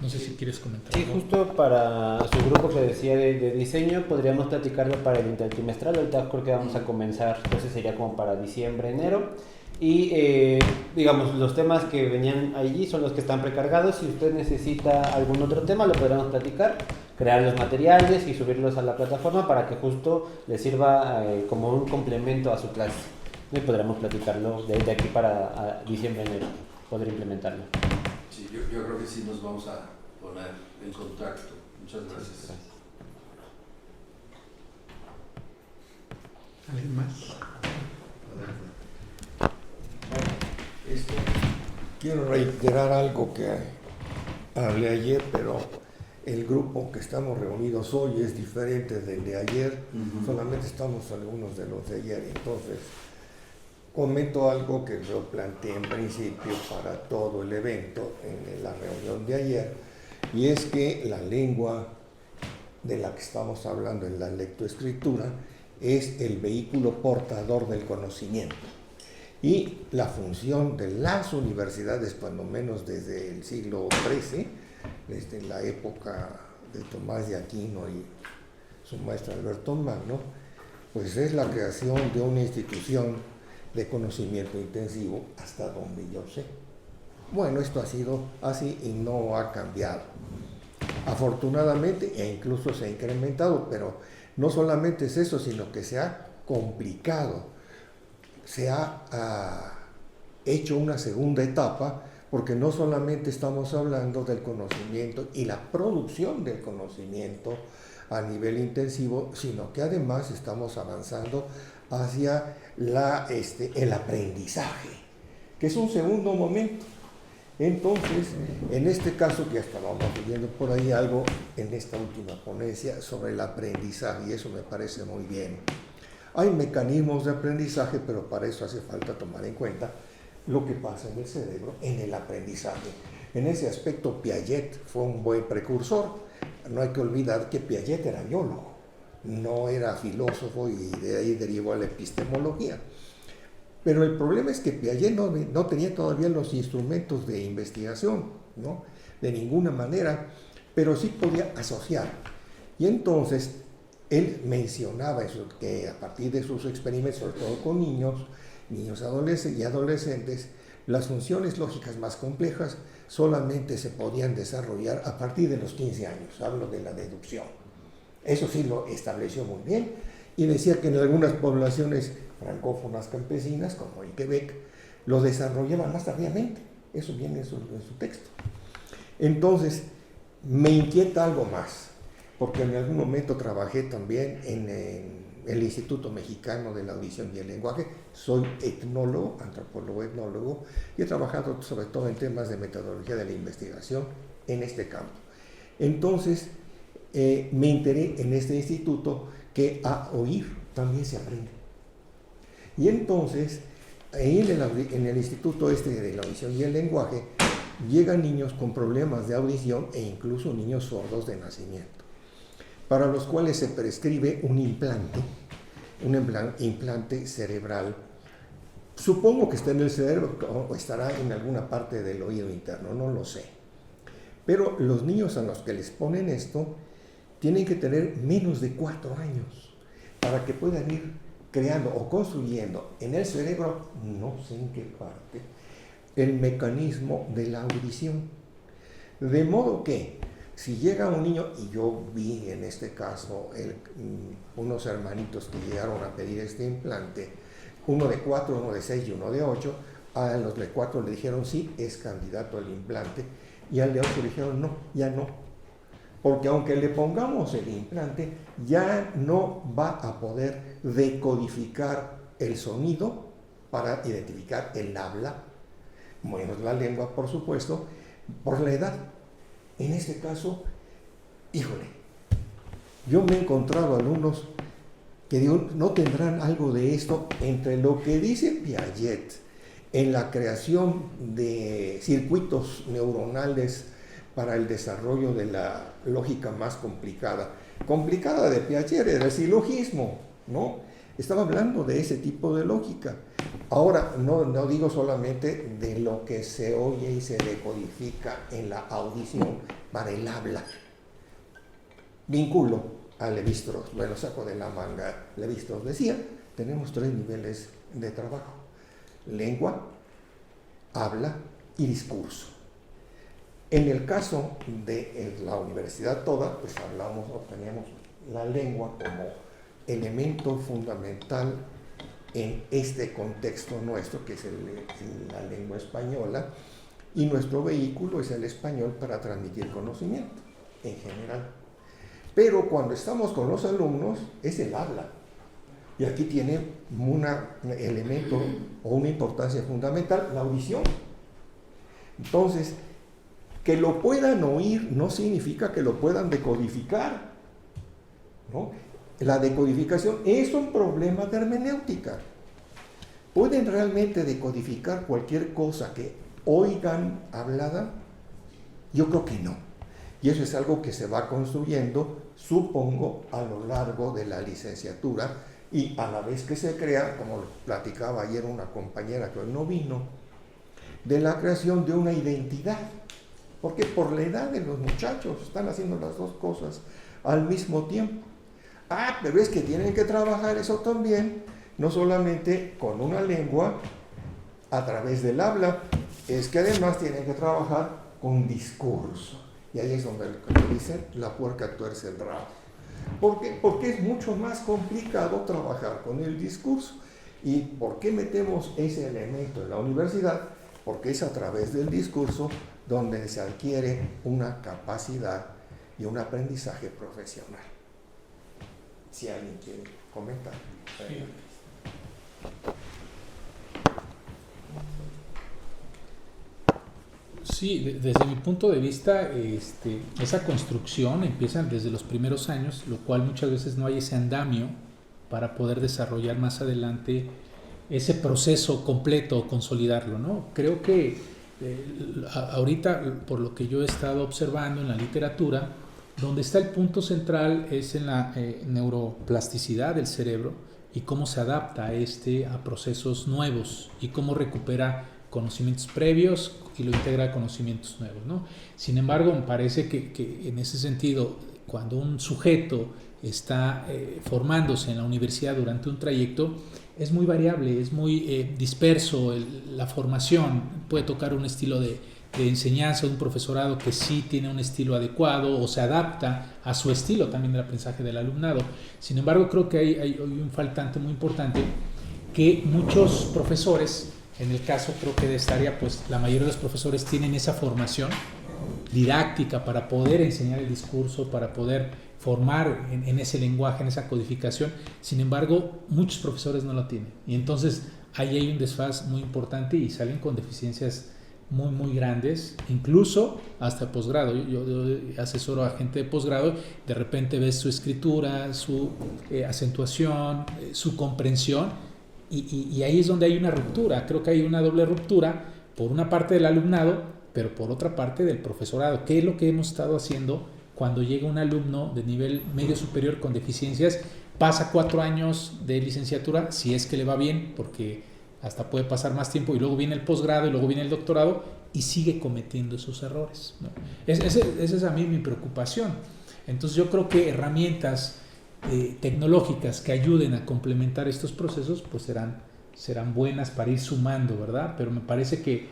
No sé si quieres comentar. Sí, justo para su grupo que decía de diseño, podríamos platicarlo para el intertrimestral. Ahorita creo que vamos a comenzar, entonces sería como para diciembre, enero. Y digamos, los temas que venían allí son los que están precargados. Si usted necesita algún otro tema, lo podremos platicar, crear los materiales y subirlos a la plataforma para que justo le sirva como un complemento a su clase. Y podremos platicarlo de aquí para diciembre, enero, poder implementarlo. Sí, yo creo que sí nos vamos a poner en contacto. Muchas gracias. ¿Alguien más? Quiero reiterar algo que hablé ayer, pero el grupo que estamos reunidos hoy es diferente del de ayer. Solamente estamos algunos de los de ayer. Entonces, comento algo que yo planteé en principio para todo el evento en la reunión de ayer, y es que la lengua de la que estamos hablando en la lectoescritura es el vehículo portador del conocimiento. Y la función de las universidades, cuando menos desde el siglo XIII, desde la época de Tomás de Aquino y su maestro Alberto Magno, pues es la creación de una institución de conocimiento intensivo, hasta donde yo sé. Bueno, esto ha sido así y no ha cambiado. Afortunadamente, e incluso se ha incrementado, pero no solamente es eso, sino que se ha complicado. Se ha hecho una segunda etapa, porque no solamente estamos hablando del conocimiento y la producción del conocimiento a nivel intensivo, sino que además estamos avanzando hacia el aprendizaje, que es un segundo momento. Entonces, en este caso, que estábamos viendo por ahí algo en esta última ponencia sobre el aprendizaje, y eso me parece muy bien. Hay mecanismos de aprendizaje, pero para eso hace falta tomar en cuenta lo que pasa en el cerebro en el aprendizaje. En ese aspecto, Piaget fue un buen precursor. No hay que olvidar que Piaget era biólogo, no era filósofo, y de ahí derivó a la epistemología. Pero el problema es que Piaget no tenía todavía los instrumentos de investigación, ¿no? De ninguna manera, pero sí podía asociar. Y entonces él mencionaba eso, que a partir de sus experimentos, sobre todo con niños y adolescentes, las funciones lógicas más complejas solamente se podían desarrollar a partir de los 15 años. Hablo de la deducción. Eso sí lo estableció muy bien, y decía que en algunas poblaciones francófonas campesinas, como en Quebec, lo desarrollaban más tardíamente. Eso viene en su texto. Entonces, me inquieta algo más, porque en algún momento trabajé también en el Instituto Mexicano de la Audición y el Lenguaje. Soy etnólogo, antropólogo etnólogo, y he trabajado sobre todo en temas de metodología de la investigación en este campo. Entonces, me enteré en este instituto que a oír también se aprende. Y entonces, ahí en el instituto de la audición y el lenguaje, llegan niños con problemas de audición e incluso niños sordos de nacimiento, para los cuales se prescribe un implante cerebral. Supongo que está en el cerebro o estará en alguna parte del oído interno, no lo sé. Pero los niños a los que les ponen esto tienen que tener menos de 4 años para que puedan ir creando o construyendo en el cerebro, no sé en qué parte, el mecanismo de la audición. De modo que, Si llega un niño, y yo vi en este caso unos hermanitos que llegaron a pedir este implante, uno de 4, uno de 6 y uno de 8, a los de 4 le dijeron sí, es candidato al implante, y al de 8 le dijeron no, ya no, porque aunque le pongamos el implante, ya no va a poder decodificar el sonido para identificar el habla, menos la lengua, por supuesto, por la edad. En este caso, híjole, yo me he encontrado alumnos que digo, no tendrán algo de esto entre lo que dice Piaget en la creación de circuitos neuronales para el desarrollo de la lógica más complicada. Complicada de Piaget era el silogismo, ¿no? Estaba hablando de ese tipo de lógica. Ahora, no digo solamente de lo que se oye y se decodifica en la audición para el habla. Vinculo a Lévi-Strauss, me lo saco de la manga. Lévi-Strauss decía, tenemos 3 niveles de trabajo: lengua, habla y discurso. En el caso de la universidad toda, pues tenemos la lengua como elemento fundamental en este contexto nuestro, que es la lengua española, y nuestro vehículo es el español para transmitir conocimiento en general. Pero cuando estamos con los alumnos es el habla, y aquí tiene un elemento o una importancia fundamental, la audición. Entonces, que lo puedan oír no significa que lo puedan decodificar, ¿no? La decodificación es un problema de hermenéutica. ¿Pueden realmente decodificar cualquier cosa que oigan hablada? Yo creo que no. Y eso es algo que se va construyendo, supongo, a lo largo de la licenciatura, y a la vez que se crea, como platicaba ayer una compañera que hoy no vino, de la creación de una identidad. Porque por la edad de los muchachos están haciendo las dos cosas al mismo tiempo. Pero es que tienen que trabajar eso también, no solamente con una lengua a través del habla, es que además tienen que trabajar con discurso. Y ahí es donde dicen, la puerca tuerce el rabo. ¿Por qué? Porque es mucho más complicado trabajar con el discurso. ¿Y por qué metemos ese elemento en la universidad? Porque es a través del discurso donde se adquiere una capacidad y un aprendizaje profesional. Si alguien quiere comentar. Sí, desde mi punto de vista, esa construcción empieza desde los primeros años, lo cual muchas veces no hay ese andamio para poder desarrollar más adelante ese proceso completo o consolidarlo, ¿no? Creo que ahorita, por lo que yo he estado observando en la literatura, donde está el punto central es en la neuroplasticidad del cerebro y cómo se adapta a procesos nuevos y cómo recupera conocimientos previos y lo integra a conocimientos nuevos, ¿no? Sin embargo, me parece que en ese sentido, cuando un sujeto está formándose en la universidad durante un trayecto, es muy variable, es muy disperso la formación. Puede tocar un estilo de enseñanza de un profesorado que sí tiene un estilo adecuado o se adapta a su estilo también del aprendizaje del alumnado. Sin embargo, creo que hay un faltante muy importante, que muchos profesores, en el caso creo que de esta área, pues la mayoría de los profesores tienen esa formación didáctica para poder enseñar el discurso, para poder formar en ese lenguaje, en esa codificación. Sin embargo, muchos profesores no lo tienen, y entonces ahí hay un desfase muy importante y salen con deficiencias muy muy grandes, incluso hasta posgrado. Yo asesoro a gente de posgrado, de repente ves su escritura, su acentuación, su comprensión, y ahí es donde hay una ruptura. Creo que hay una doble ruptura, por una parte del alumnado, pero por otra parte del profesorado. ¿Qué es lo que hemos estado haciendo cuando llega un alumno de nivel medio superior con deficiencias? Pasa 4 años de licenciatura, si es que le va bien, porque hasta puede pasar más tiempo, y luego viene el posgrado y luego viene el doctorado y sigue cometiendo esos errores, ¿no? Esa es a mí mi preocupación. Entonces yo creo que herramientas tecnológicas que ayuden a complementar estos procesos pues serán buenas para ir sumando, ¿verdad? Pero me parece que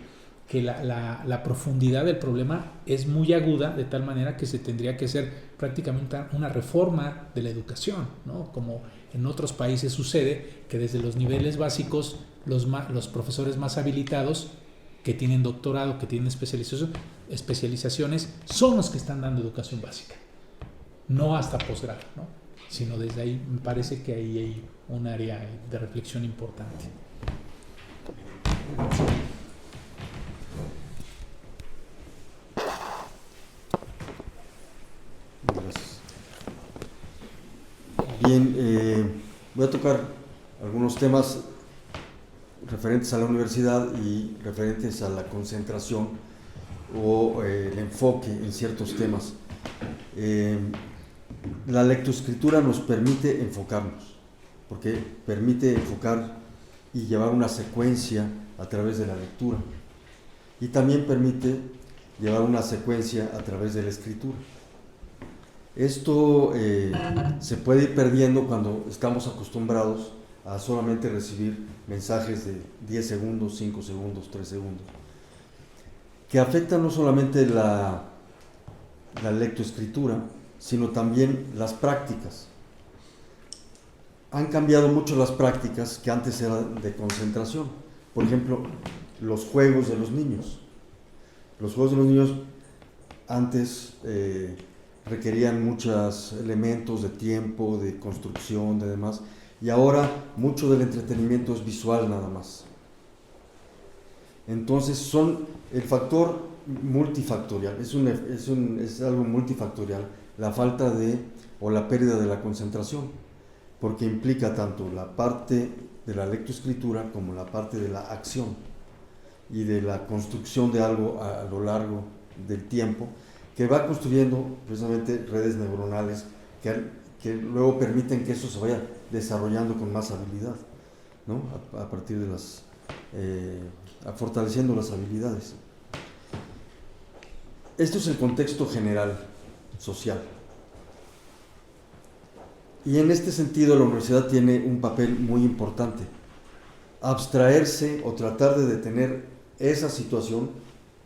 que la profundidad del problema es muy aguda, de tal manera que se tendría que hacer prácticamente una reforma de la educación, ¿no? Como en otros países sucede, que desde los niveles básicos los profesores más habilitados, que tienen doctorado, que tienen especializaciones, son los que están dando educación básica, no hasta posgrado, ¿no? Sino desde ahí. Me parece que ahí hay un área de reflexión importante. Gracias. Bien, voy a tocar algunos temas referentes a la universidad y referentes a la concentración o el enfoque en ciertos temas. La lectoescritura nos permite enfocarnos, porque permite enfocar y llevar una secuencia a través de la lectura, y también permite llevar una secuencia a través de la escritura. Esto se puede ir perdiendo cuando estamos acostumbrados a solamente recibir mensajes de 10 segundos, 5 segundos, 3 segundos, que afectan no solamente la lectoescritura, sino también las prácticas. Han cambiado mucho las prácticas que antes eran de concentración. Por ejemplo, los juegos de los niños. Los juegos de los niños antes requerían muchos elementos de tiempo, de construcción, de demás, y ahora mucho del entretenimiento es visual nada más. Entonces son el factor multifactorial, es algo multifactorial, la falta de o la pérdida de la concentración, porque implica tanto la parte de la lectoescritura como la parte de la acción y de la construcción de algo a lo largo del tiempo, que va construyendo precisamente redes neuronales que luego permiten que eso se vaya desarrollando con más habilidad, ¿no? A partir de fortaleciendo las habilidades. Esto es el contexto general social. Y en este sentido la universidad tiene un papel muy importante. Abstraerse o tratar de detener esa situación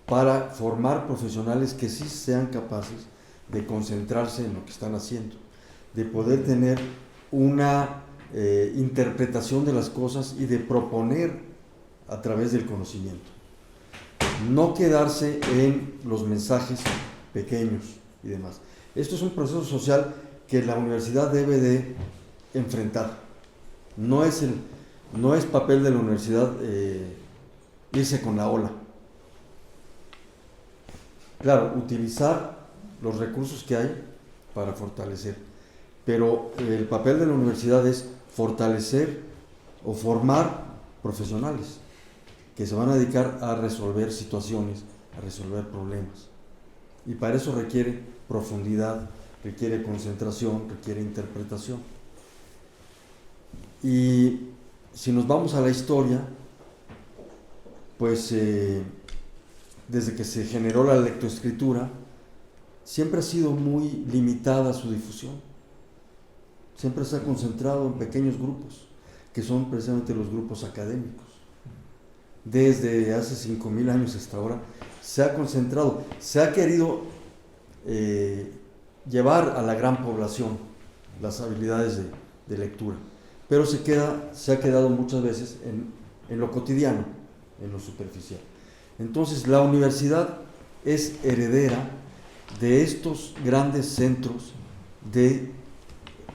para formar profesionales que sí sean capaces de concentrarse en lo que están haciendo, de poder tener una interpretación de las cosas y de proponer a través del conocimiento. No quedarse en los mensajes pequeños y demás. Esto es un proceso social que la universidad debe de enfrentar. No es papel de la universidad irse con la ola. Claro, utilizar los recursos que hay para fortalecer, pero el papel de la universidad es fortalecer o formar profesionales que se van a dedicar a resolver situaciones, a resolver problemas. Y para eso requiere profundidad, requiere concentración, requiere interpretación. Y si nos vamos a la historia, pues desde que se generó la lectoescritura, siempre ha sido muy limitada su difusión. Siempre se ha concentrado en pequeños grupos, que son precisamente los grupos académicos. Desde hace 5,000 años hasta ahora se ha concentrado, se ha querido llevar a la gran población las habilidades de lectura, pero se ha quedado muchas veces en lo cotidiano, en lo superficial. Entonces la universidad es heredera de estos grandes centros de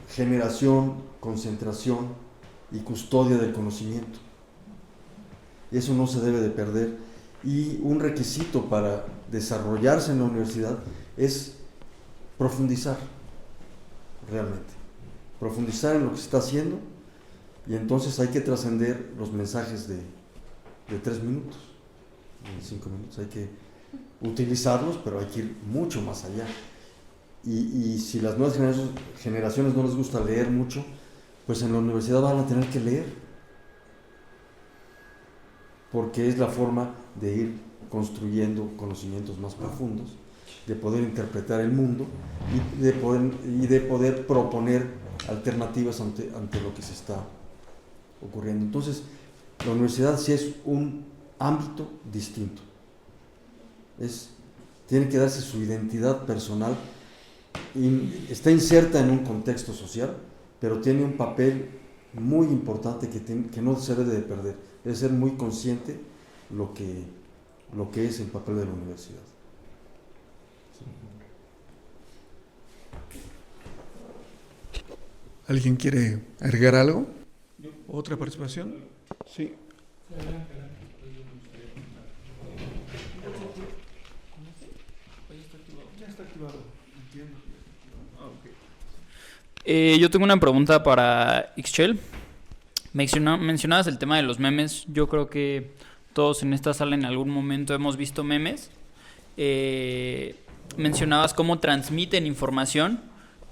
generación, concentración y custodia del conocimiento. Eso no se debe de perder, y un requisito para desarrollarse en la universidad es profundizar realmente, profundizar en lo que se está haciendo, y entonces hay que trascender los mensajes de 3 minutos, de 5 minutos, hay que utilizarlos, pero hay que ir mucho más allá. Y si las nuevas generaciones no les gusta leer mucho, pues en la universidad van a tener que leer, porque es la forma de ir construyendo conocimientos más profundos, de poder interpretar el mundo y de poder proponer alternativas ante lo que se está ocurriendo. Entonces, la universidad sí es un ámbito distinto, tiene que darse su identidad personal, y está inserta en un contexto social, pero tiene un papel muy importante que no se debe de perder, debe ser muy consciente lo que es el papel de la universidad. ¿Alguien quiere agregar algo? ¿Otra participación? Sí. Ya está activado, entiendo. Yo tengo una pregunta para Ixchel. Mencionabas el tema de los memes. Yo creo que todos en esta sala en algún momento hemos visto memes. Mencionabas cómo transmiten información,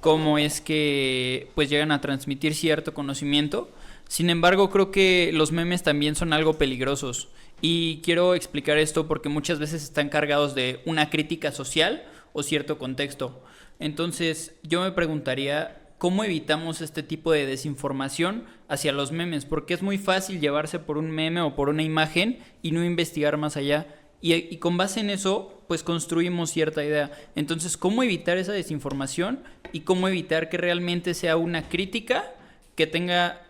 cómo es que pues llegan a transmitir cierto conocimiento. Sin embargo, creo que los memes también son algo peligrosos. Y quiero explicar esto porque muchas veces están cargados de una crítica social o cierto contexto. Entonces, yo me preguntaría, ¿cómo evitamos este tipo de desinformación hacia los memes? Porque es muy fácil llevarse por un meme o por una imagen y no investigar más allá. Y con base en eso, pues construimos cierta idea. Entonces, ¿cómo evitar esa desinformación? Y cómo evitar que realmente sea una crítica que tenga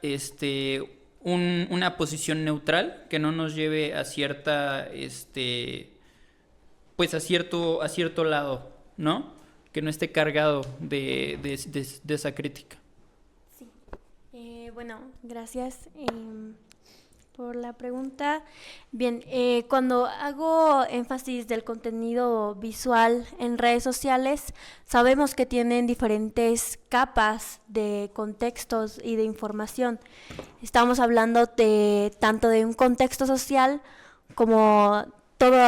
una posición neutral, que no nos lleve a cierta, pues a cierto lado, ¿no? Que no esté cargado de esa crítica. Sí. Bueno, gracias por la pregunta. Bien, cuando hago énfasis del contenido visual en redes sociales, sabemos que tienen diferentes capas de contextos y de información. Estamos hablando tanto de un contexto social como todo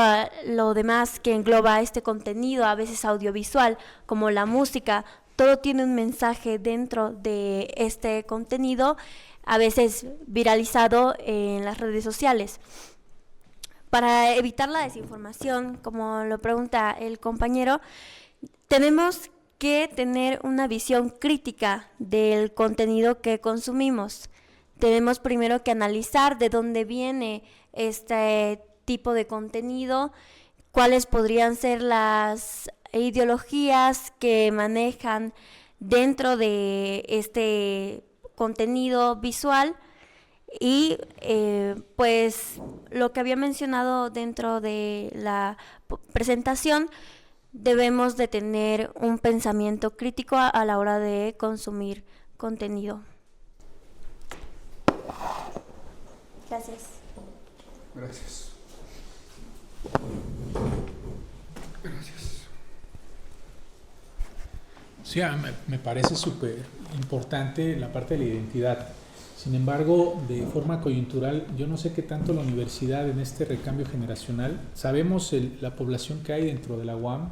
lo demás que engloba este contenido, a veces audiovisual, como la música. Todo tiene un mensaje dentro de este contenido, a veces viralizado en las redes sociales. Para evitar la desinformación, como lo pregunta el compañero, tenemos que tener una visión crítica del contenido que consumimos. Tenemos primero que analizar de dónde viene este tipo de contenido, cuáles podrían ser las ideologías que manejan dentro de este contenido visual y pues lo que había mencionado dentro de la presentación, debemos de tener un pensamiento crítico a la hora de consumir contenido. Gracias. Gracias. Gracias. Sí, me parece súper importante la parte de la identidad. Sin embargo, de forma coyuntural, yo no sé qué tanto la universidad en este recambio generacional, sabemos la población que hay dentro de la UAM,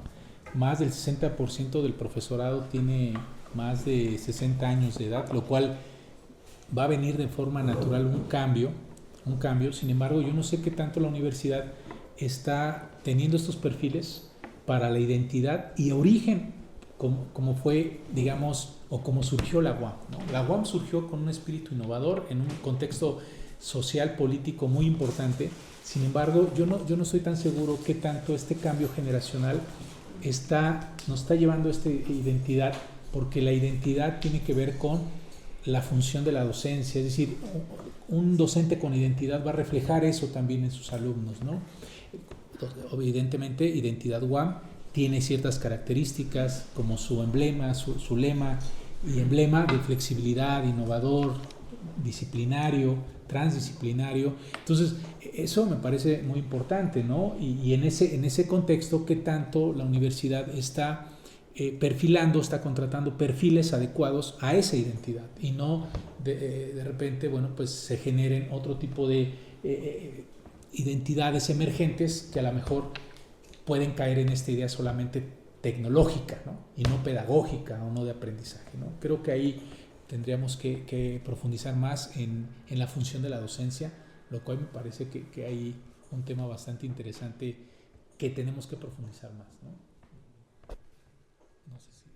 más del 60% del profesorado tiene más de 60 años de edad, lo cual va a venir de forma natural un cambio. Sin embargo, yo no sé qué tanto la universidad está teniendo estos perfiles para la identidad y origen, como fue, digamos, o como surgió la UAM, ¿no? La UAM surgió con un espíritu innovador en un contexto social, político muy importante. Sin embargo, yo no estoy tan seguro qué tanto este cambio generacional nos está llevando a esta identidad, porque la identidad tiene que ver con la función de la docencia, es decir, un docente con identidad va a reflejar eso también en sus alumnos, ¿no? Evidentemente, identidad UAM tiene ciertas características como su emblema, su lema y emblema de flexibilidad, innovador, disciplinario, transdisciplinario. Entonces, eso me parece muy importante, ¿no? Y en ese contexto, ¿qué tanto la universidad está perfilando, está contratando perfiles adecuados a esa identidad? Y no de repente, bueno, pues se generen otro tipo de identidades emergentes que a lo mejor pueden caer en esta idea solamente tecnológica, ¿no? Y no pedagógica o no de aprendizaje, ¿no? Creo que ahí tendríamos que profundizar más en la función de la docencia, lo cual me parece que hay un tema bastante interesante que tenemos que profundizar más, ¿no? No sé si...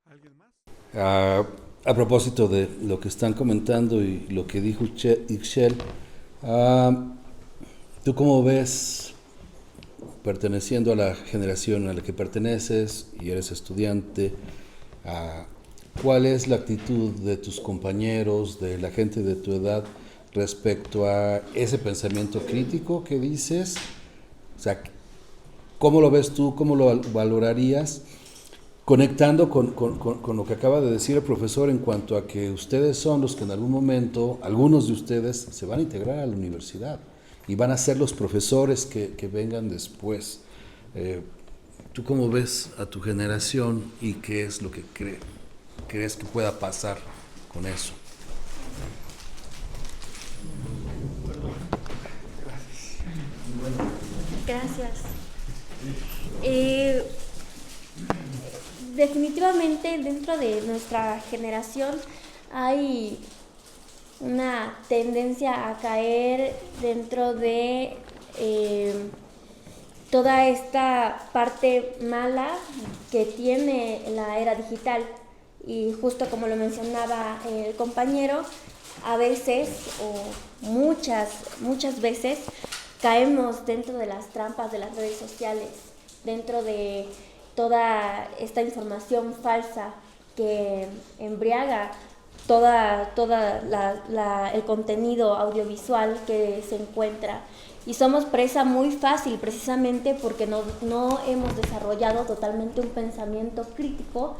¿Alguien más? A propósito de lo que están comentando y lo que dijo Ixchel, ¿tú cómo ves perteneciendo a la generación a la que perteneces y eres estudiante, ¿cuál es la actitud de tus compañeros, de la gente de tu edad respecto a ese pensamiento crítico que dices? O sea, ¿cómo lo ves tú? ¿Cómo lo valorarías? Conectando con lo que acaba de decir el profesor en cuanto a que ustedes son los que en algún momento, algunos de ustedes, se van a integrar a la universidad y van a ser los profesores que vengan después. ¿Tú cómo ves a tu generación y qué es lo que crees que pueda pasar con eso? Gracias. Definitivamente dentro de nuestra generación hay una tendencia a caer dentro de toda esta parte mala que tiene la era digital, y justo como lo mencionaba el compañero, a veces o muchas veces caemos dentro de las trampas de las redes sociales, dentro de toda esta información falsa que embriaga toda el contenido audiovisual que se encuentra, y somos presa muy fácil precisamente porque no hemos desarrollado totalmente un pensamiento crítico,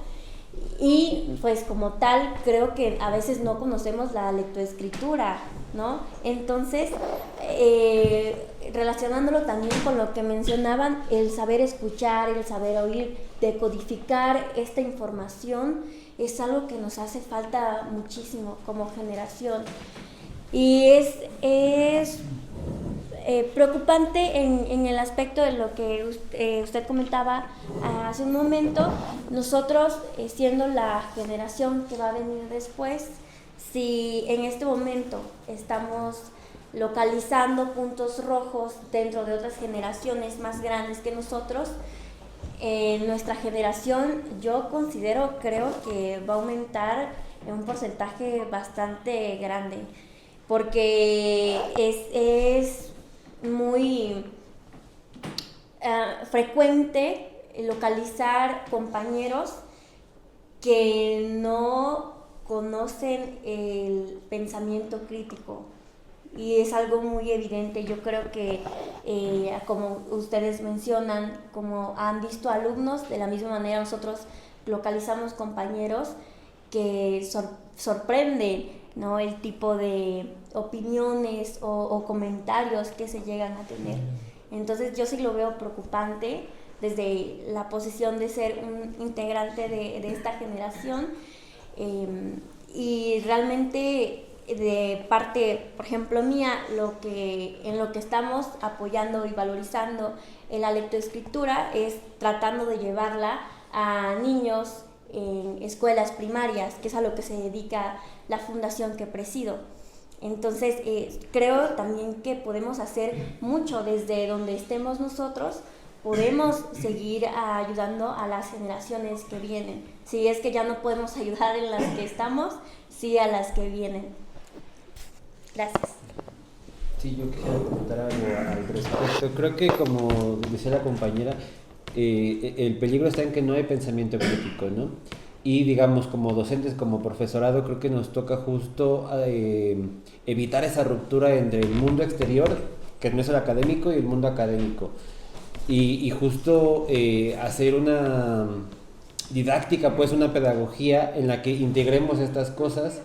y pues como tal creo que a veces no conocemos la lectoescritura, ¿no? Entonces, relacionándolo también con lo que mencionaban, el saber escuchar, el saber oír, decodificar esta información es algo que nos hace falta muchísimo como generación, y es preocupante en el aspecto de lo que usted comentaba hace un momento. Nosotros, siendo la generación que va a venir después, si en este momento estamos localizando puntos rojos dentro de otras generaciones más grandes que nosotros, nuestra generación, yo creo que va a aumentar en un porcentaje bastante grande, porque es muy frecuente localizar compañeros que no conocen el pensamiento crítico, y es algo muy evidente. Yo creo que como ustedes mencionan, como han visto alumnos, de la misma manera nosotros localizamos compañeros que sorprenden, ¿no?, el tipo de opiniones o comentarios que se llegan a tener. Entonces yo sí lo veo preocupante desde la posición de ser un integrante de esta generación, y realmente de parte, por ejemplo, mía, en lo que estamos apoyando y valorizando en la lectoescritura es tratando de llevarla a niños en escuelas primarias, que es a lo que se dedica la fundación que presido. Entonces, creo también que podemos hacer mucho desde donde estemos nosotros. Podemos seguir ayudando a las generaciones que vienen. Si es que ya no podemos ayudar en las que estamos, sí a las que vienen. Gracias. Sí, yo quisiera comentar algo al respecto. Creo que, como decía la compañera, el peligro está en que no hay pensamiento crítico, ¿no? Y digamos, como docentes, como profesorado, creo que nos toca justo evitar esa ruptura entre el mundo exterior, que no es el académico, y el mundo académico. Y justo hacer una didáctica, pues una pedagogía en la que integremos estas cosas.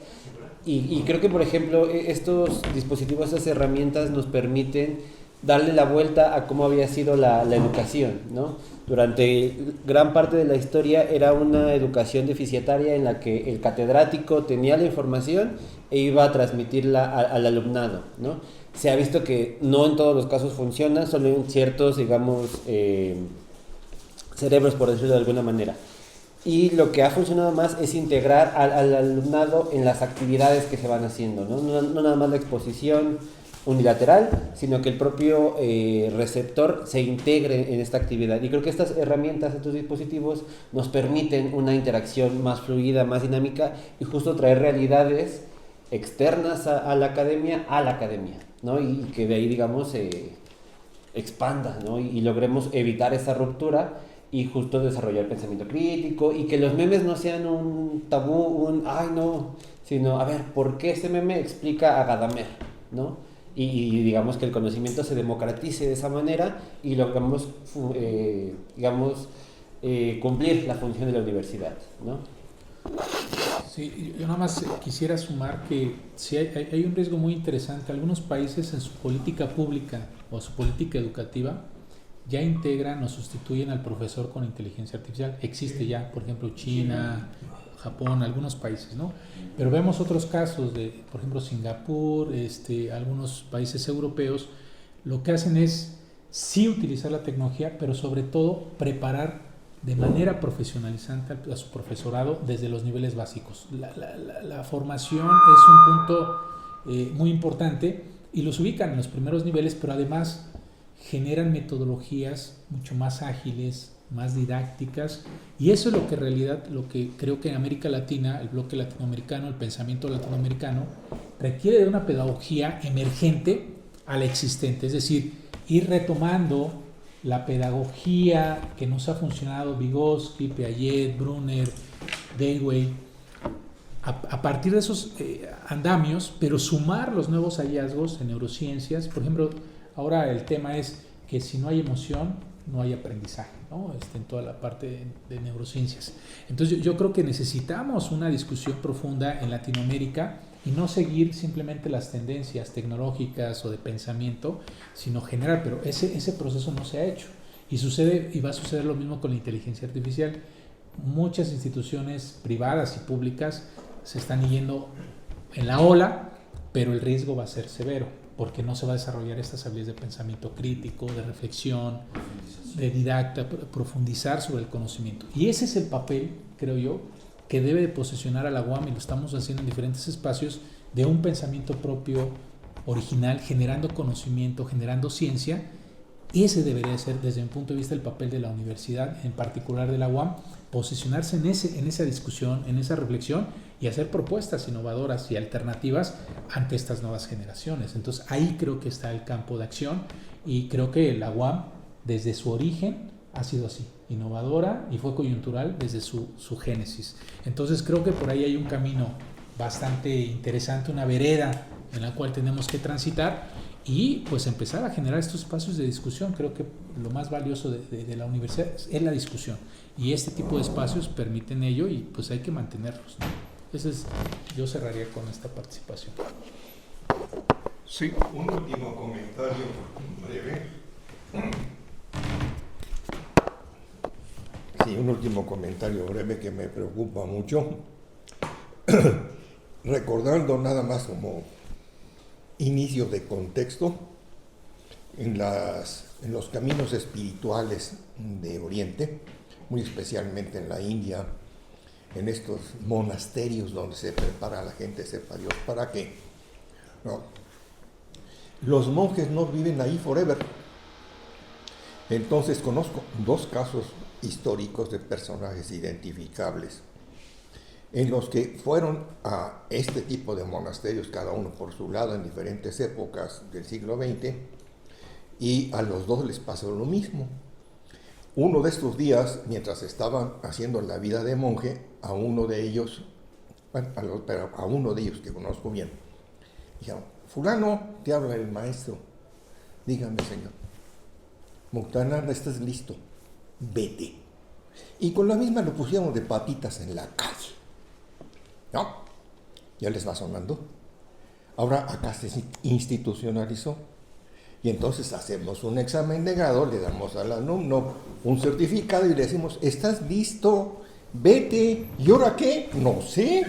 Y creo que, por ejemplo, estos dispositivos, estas herramientas nos permiten darle la vuelta a cómo había sido la educación, ¿no? Durante gran parte de la historia era una educación deficitaria en la que el catedrático tenía la información e iba a transmitirla al alumnado, ¿no? Se ha visto que no en todos los casos funciona, solo en ciertos, digamos, cerebros, por decirlo de alguna manera. Y lo que ha funcionado más es integrar al alumnado en las actividades que se van haciendo, ¿no? No nada más la exposición unilateral, sino que el propio receptor se integre en esta actividad. Y creo que estas herramientas, estos dispositivos, nos permiten una interacción más fluida, más dinámica, y justo traer realidades externas a la academia, ¿no? Y que de ahí, digamos, expanda, ¿no? Y logremos evitar esa ruptura y justo desarrollar pensamiento crítico y que los memes no sean un tabú, ay no, sino, a ver, ¿por qué este meme explica a Gadamer, ¿no? Y digamos que el conocimiento se democratice de esa manera y logramos, cumplir la función de la universidad, ¿no? Sí, yo nada más quisiera sumar que sí hay un riesgo muy interesante. Algunos países en su política pública o su política educativa ya integran o sustituyen al profesor con inteligencia artificial. Existe ya, por ejemplo, China, Japón, algunos países, ¿no? Pero vemos otros casos de, por ejemplo, Singapur, algunos países europeos, lo que hacen es sí utilizar la tecnología, pero sobre todo preparar de manera profesionalizante a su profesorado desde los niveles básicos. La formación es un punto muy importante y los ubican en los primeros niveles, pero además generan metodologías mucho más ágiles, más didácticas, y eso es lo que en realidad, lo que creo que en América Latina, el bloque latinoamericano, el pensamiento latinoamericano, requiere de una pedagogía emergente a la existente, es decir, ir retomando la pedagogía que nos ha funcionado, Vygotsky, Piaget, Brunner, Dewey, a partir de esos andamios, pero sumar los nuevos hallazgos en neurociencias. Por ejemplo, ahora el tema es que si no hay emoción, no hay aprendizaje, ¿no? En toda la parte de neurociencias. Entonces yo creo que necesitamos una discusión profunda en Latinoamérica y no seguir simplemente las tendencias tecnológicas o de pensamiento, sino generar, pero ese proceso no se ha hecho. Y sucede, y va a suceder lo mismo con la inteligencia artificial. Muchas instituciones privadas y públicas se están yendo en la ola, pero el riesgo va a ser severo, porque no se va a desarrollar estas habilidades de pensamiento crítico, de reflexión, de didacta, profundizar sobre el conocimiento. Y ese es el papel, creo yo, que debe de posicionar a la UAM, y lo estamos haciendo en diferentes espacios, de un pensamiento propio, original, generando conocimiento, generando ciencia. Ese debería ser, desde mi punto de vista, el papel de la universidad, en particular de la UAM, posicionarse en esa discusión, en esa reflexión, y hacer propuestas innovadoras y alternativas ante estas nuevas generaciones. Entonces ahí creo que está el campo de acción, y creo que la UAM desde su origen ha sido así, innovadora, y fue coyuntural desde su génesis. Entonces creo que por ahí hay un camino bastante interesante, una vereda en la cual tenemos que transitar y pues empezar a generar estos espacios de discusión. Creo que lo más valioso de la universidad es la discusión, y este tipo de espacios permiten ello, y pues hay que mantenerlos, ¿no? Yo cerraría con esta participación. Sí. Un último comentario breve. Sí, un último comentario breve que me preocupa mucho. Recordando nada más como inicio de contexto, en los caminos espirituales de Oriente, muy especialmente en la India, en estos monasterios donde se prepara a la gente, sepa Dios para qué. No. Los monjes no viven ahí forever. Entonces conozco dos casos históricos de personajes identificables en los que fueron a este tipo de monasterios, cada uno por su lado, en diferentes épocas del siglo XX, y a los dos les pasó lo mismo. Uno de estos días, mientras estaban haciendo la vida de monje, a uno de ellos que conozco bien, dijeron: fulano, te habla el maestro. Dígame, señor. Muktananda, estás listo, vete. Y con la misma lo pusieron de patitas en la calle. ¿No? ¿Ya les va sonando? Ahora acá se institucionalizó. Y entonces hacemos un examen de grado, le damos al alumno un certificado y le decimos: ¿estás listo? Vete. ¿Y ahora qué? No sé.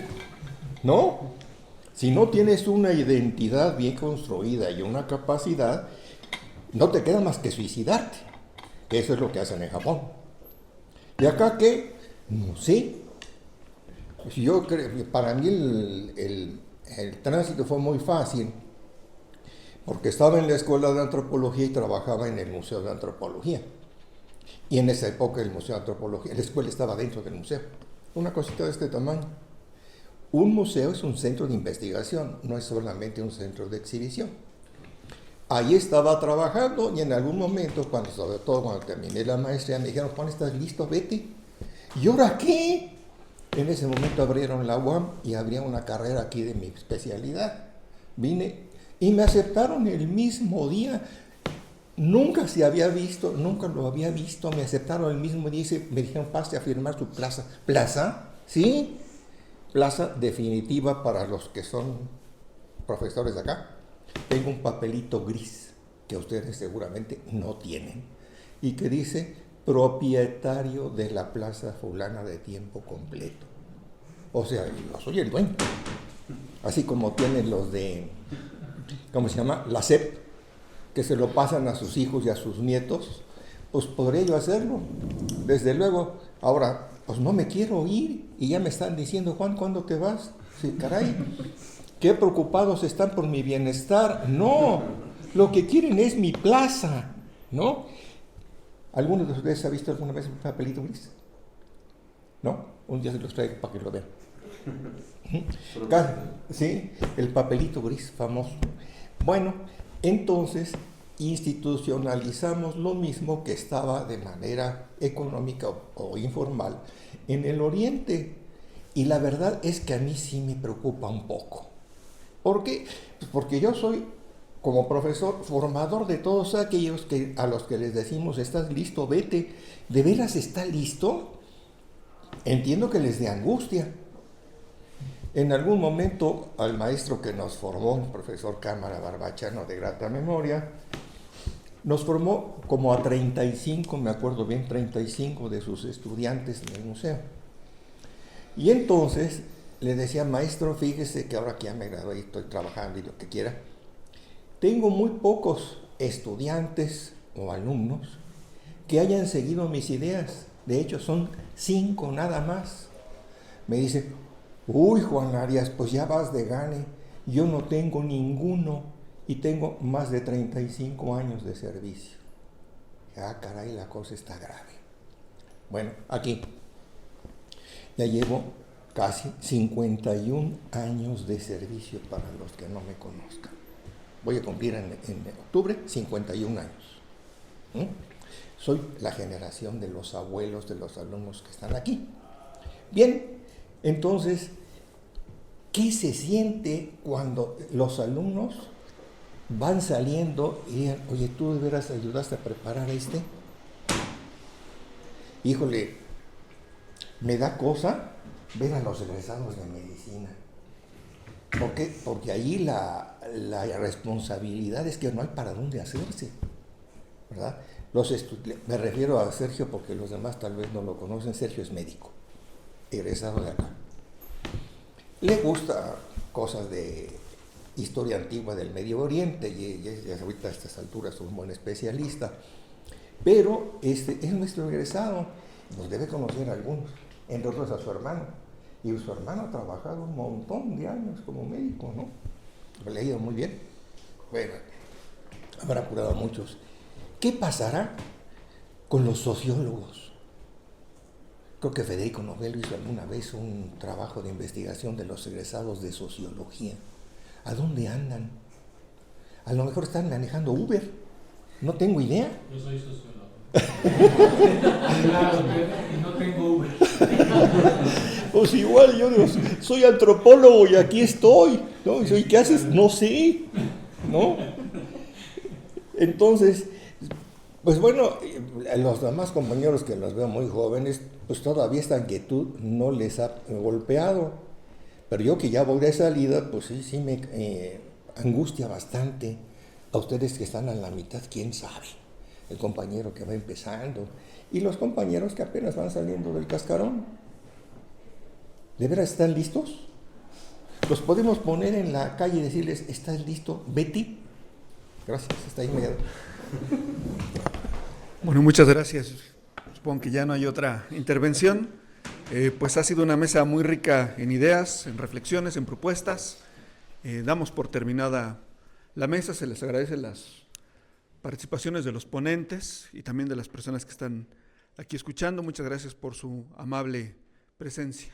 ¿No? Si no tienes una identidad bien construida y una capacidad, no te queda más que suicidarte. Eso es lo que hacen en Japón. ¿Y acá qué? No sé. Yo creo, para mí el tránsito fue muy fácil, porque estaba en la escuela de antropología y trabajaba en el Museo de Antropología. Y en esa época el Museo de Antropología, la escuela estaba dentro del museo. Una cosita de este tamaño. Un museo es un centro de investigación, no es solamente un centro de exhibición. Ahí estaba trabajando y en algún momento, sobre todo cuando terminé la maestría, me dijeron, Juan, ¿estás listo? Vete. ¿Y ahora qué? En ese momento abrieron la UAM y abría una carrera aquí de mi especialidad. Vine y me aceptaron el mismo día. Nunca se había visto, nunca lo había visto. Me aceptaron el mismo día y me dijeron, pase a firmar su plaza. ¿Plaza? Sí. Plaza definitiva para los que son profesores de acá. Tengo un papelito gris que ustedes seguramente no tienen y que dice propietario de la plaza fulana de tiempo completo. O sea, yo soy el dueño. Así como tienen los de, ¿cómo se llama? La SEP, que se lo pasan a sus hijos y a sus nietos, pues podría yo hacerlo. Desde luego, ahora, pues no me quiero ir y ya me están diciendo, Juan, ¿cuándo te vas? Sí, caray. Qué preocupados están por mi bienestar. No, lo que quieren es mi plaza, ¿no? ¿Alguno de ustedes ha visto alguna vez un papelito gris? ¿No? Un día se los traigo para que lo vean. Sí, el papelito gris famoso. Bueno, entonces institucionalizamos lo mismo que estaba de manera económica o informal en el Oriente. Y la verdad es que a mí sí me preocupa un poco. ¿Por qué? Pues porque yo soy, como profesor, formador de todos aquellos a los que les decimos, ¿estás listo? Vete. ¿De veras está listo? Entiendo que les dé angustia. En algún momento al maestro que nos formó, el profesor Cámara Barbachano de grata memoria, nos formó como a 35, me acuerdo bien, 35 de sus estudiantes en el museo. Y entonces le decía, maestro, fíjese que ahora que ya me gradué y estoy trabajando y lo que quiera, tengo muy pocos estudiantes o alumnos que hayan seguido mis ideas. De hecho, son 5 nada más. Me dice, uy, Juan Arias, pues ya vas de gane. Yo no tengo ninguno y tengo más de 35 años de servicio. Ah, caray, la cosa está grave. Bueno, aquí ya llevo casi 51 años de servicio para los que no me conozcan. Voy a cumplir en octubre 51 años. Soy la generación de los abuelos de los alumnos que están aquí. Bien, entonces, ¿qué se siente cuando los alumnos van saliendo y dicen, oye, tú de veras ayudaste a preparar este? Híjole, me da cosa ver a los egresados de medicina. ¿Por qué? Porque ahí la responsabilidad es que no hay para dónde hacerse, ¿verdad? Me refiero a Sergio porque los demás tal vez no lo conocen. Sergio es médico, egresado de acá. Le gusta cosas de historia antigua del Medio Oriente y ahorita a estas alturas es un buen especialista, pero es nuestro egresado, nos debe conocer a algunos, entre otros a su hermano. Y su hermano ha trabajado un montón de años como médico, ¿no? Le ha ido muy bien. Bueno, habrá curado a muchos. ¿Qué pasará con los sociólogos? Creo que Federico Novello hizo alguna vez un trabajo de investigación de los egresados de sociología. ¿A dónde andan? A lo mejor están manejando Uber. No tengo idea. Yo soy sociólogo. Y no tengo Uber. Pues igual yo digo, soy antropólogo y aquí estoy, ¿no? ¿Y qué haces? No sé, ¿no? Entonces, pues bueno, los demás compañeros que los veo muy jóvenes, pues todavía esta inquietud no les ha golpeado. Pero yo que ya voy de salida, pues sí me angustia bastante. A ustedes que están a la mitad, ¿quién sabe? El compañero que va empezando y los compañeros que apenas van saliendo del cascarón. ¿De veras están listos? ¿Los podemos poner en la calle y decirles, ¿estás listo, Betty? Gracias, está ahí inmediato. Bueno, muchas gracias. Supongo que ya no hay otra intervención. Pues ha sido una mesa muy rica en ideas, en reflexiones, en propuestas. Damos por terminada la mesa. Se les agradece las participaciones de los ponentes y también de las personas que están aquí escuchando. Muchas gracias por su amable presencia.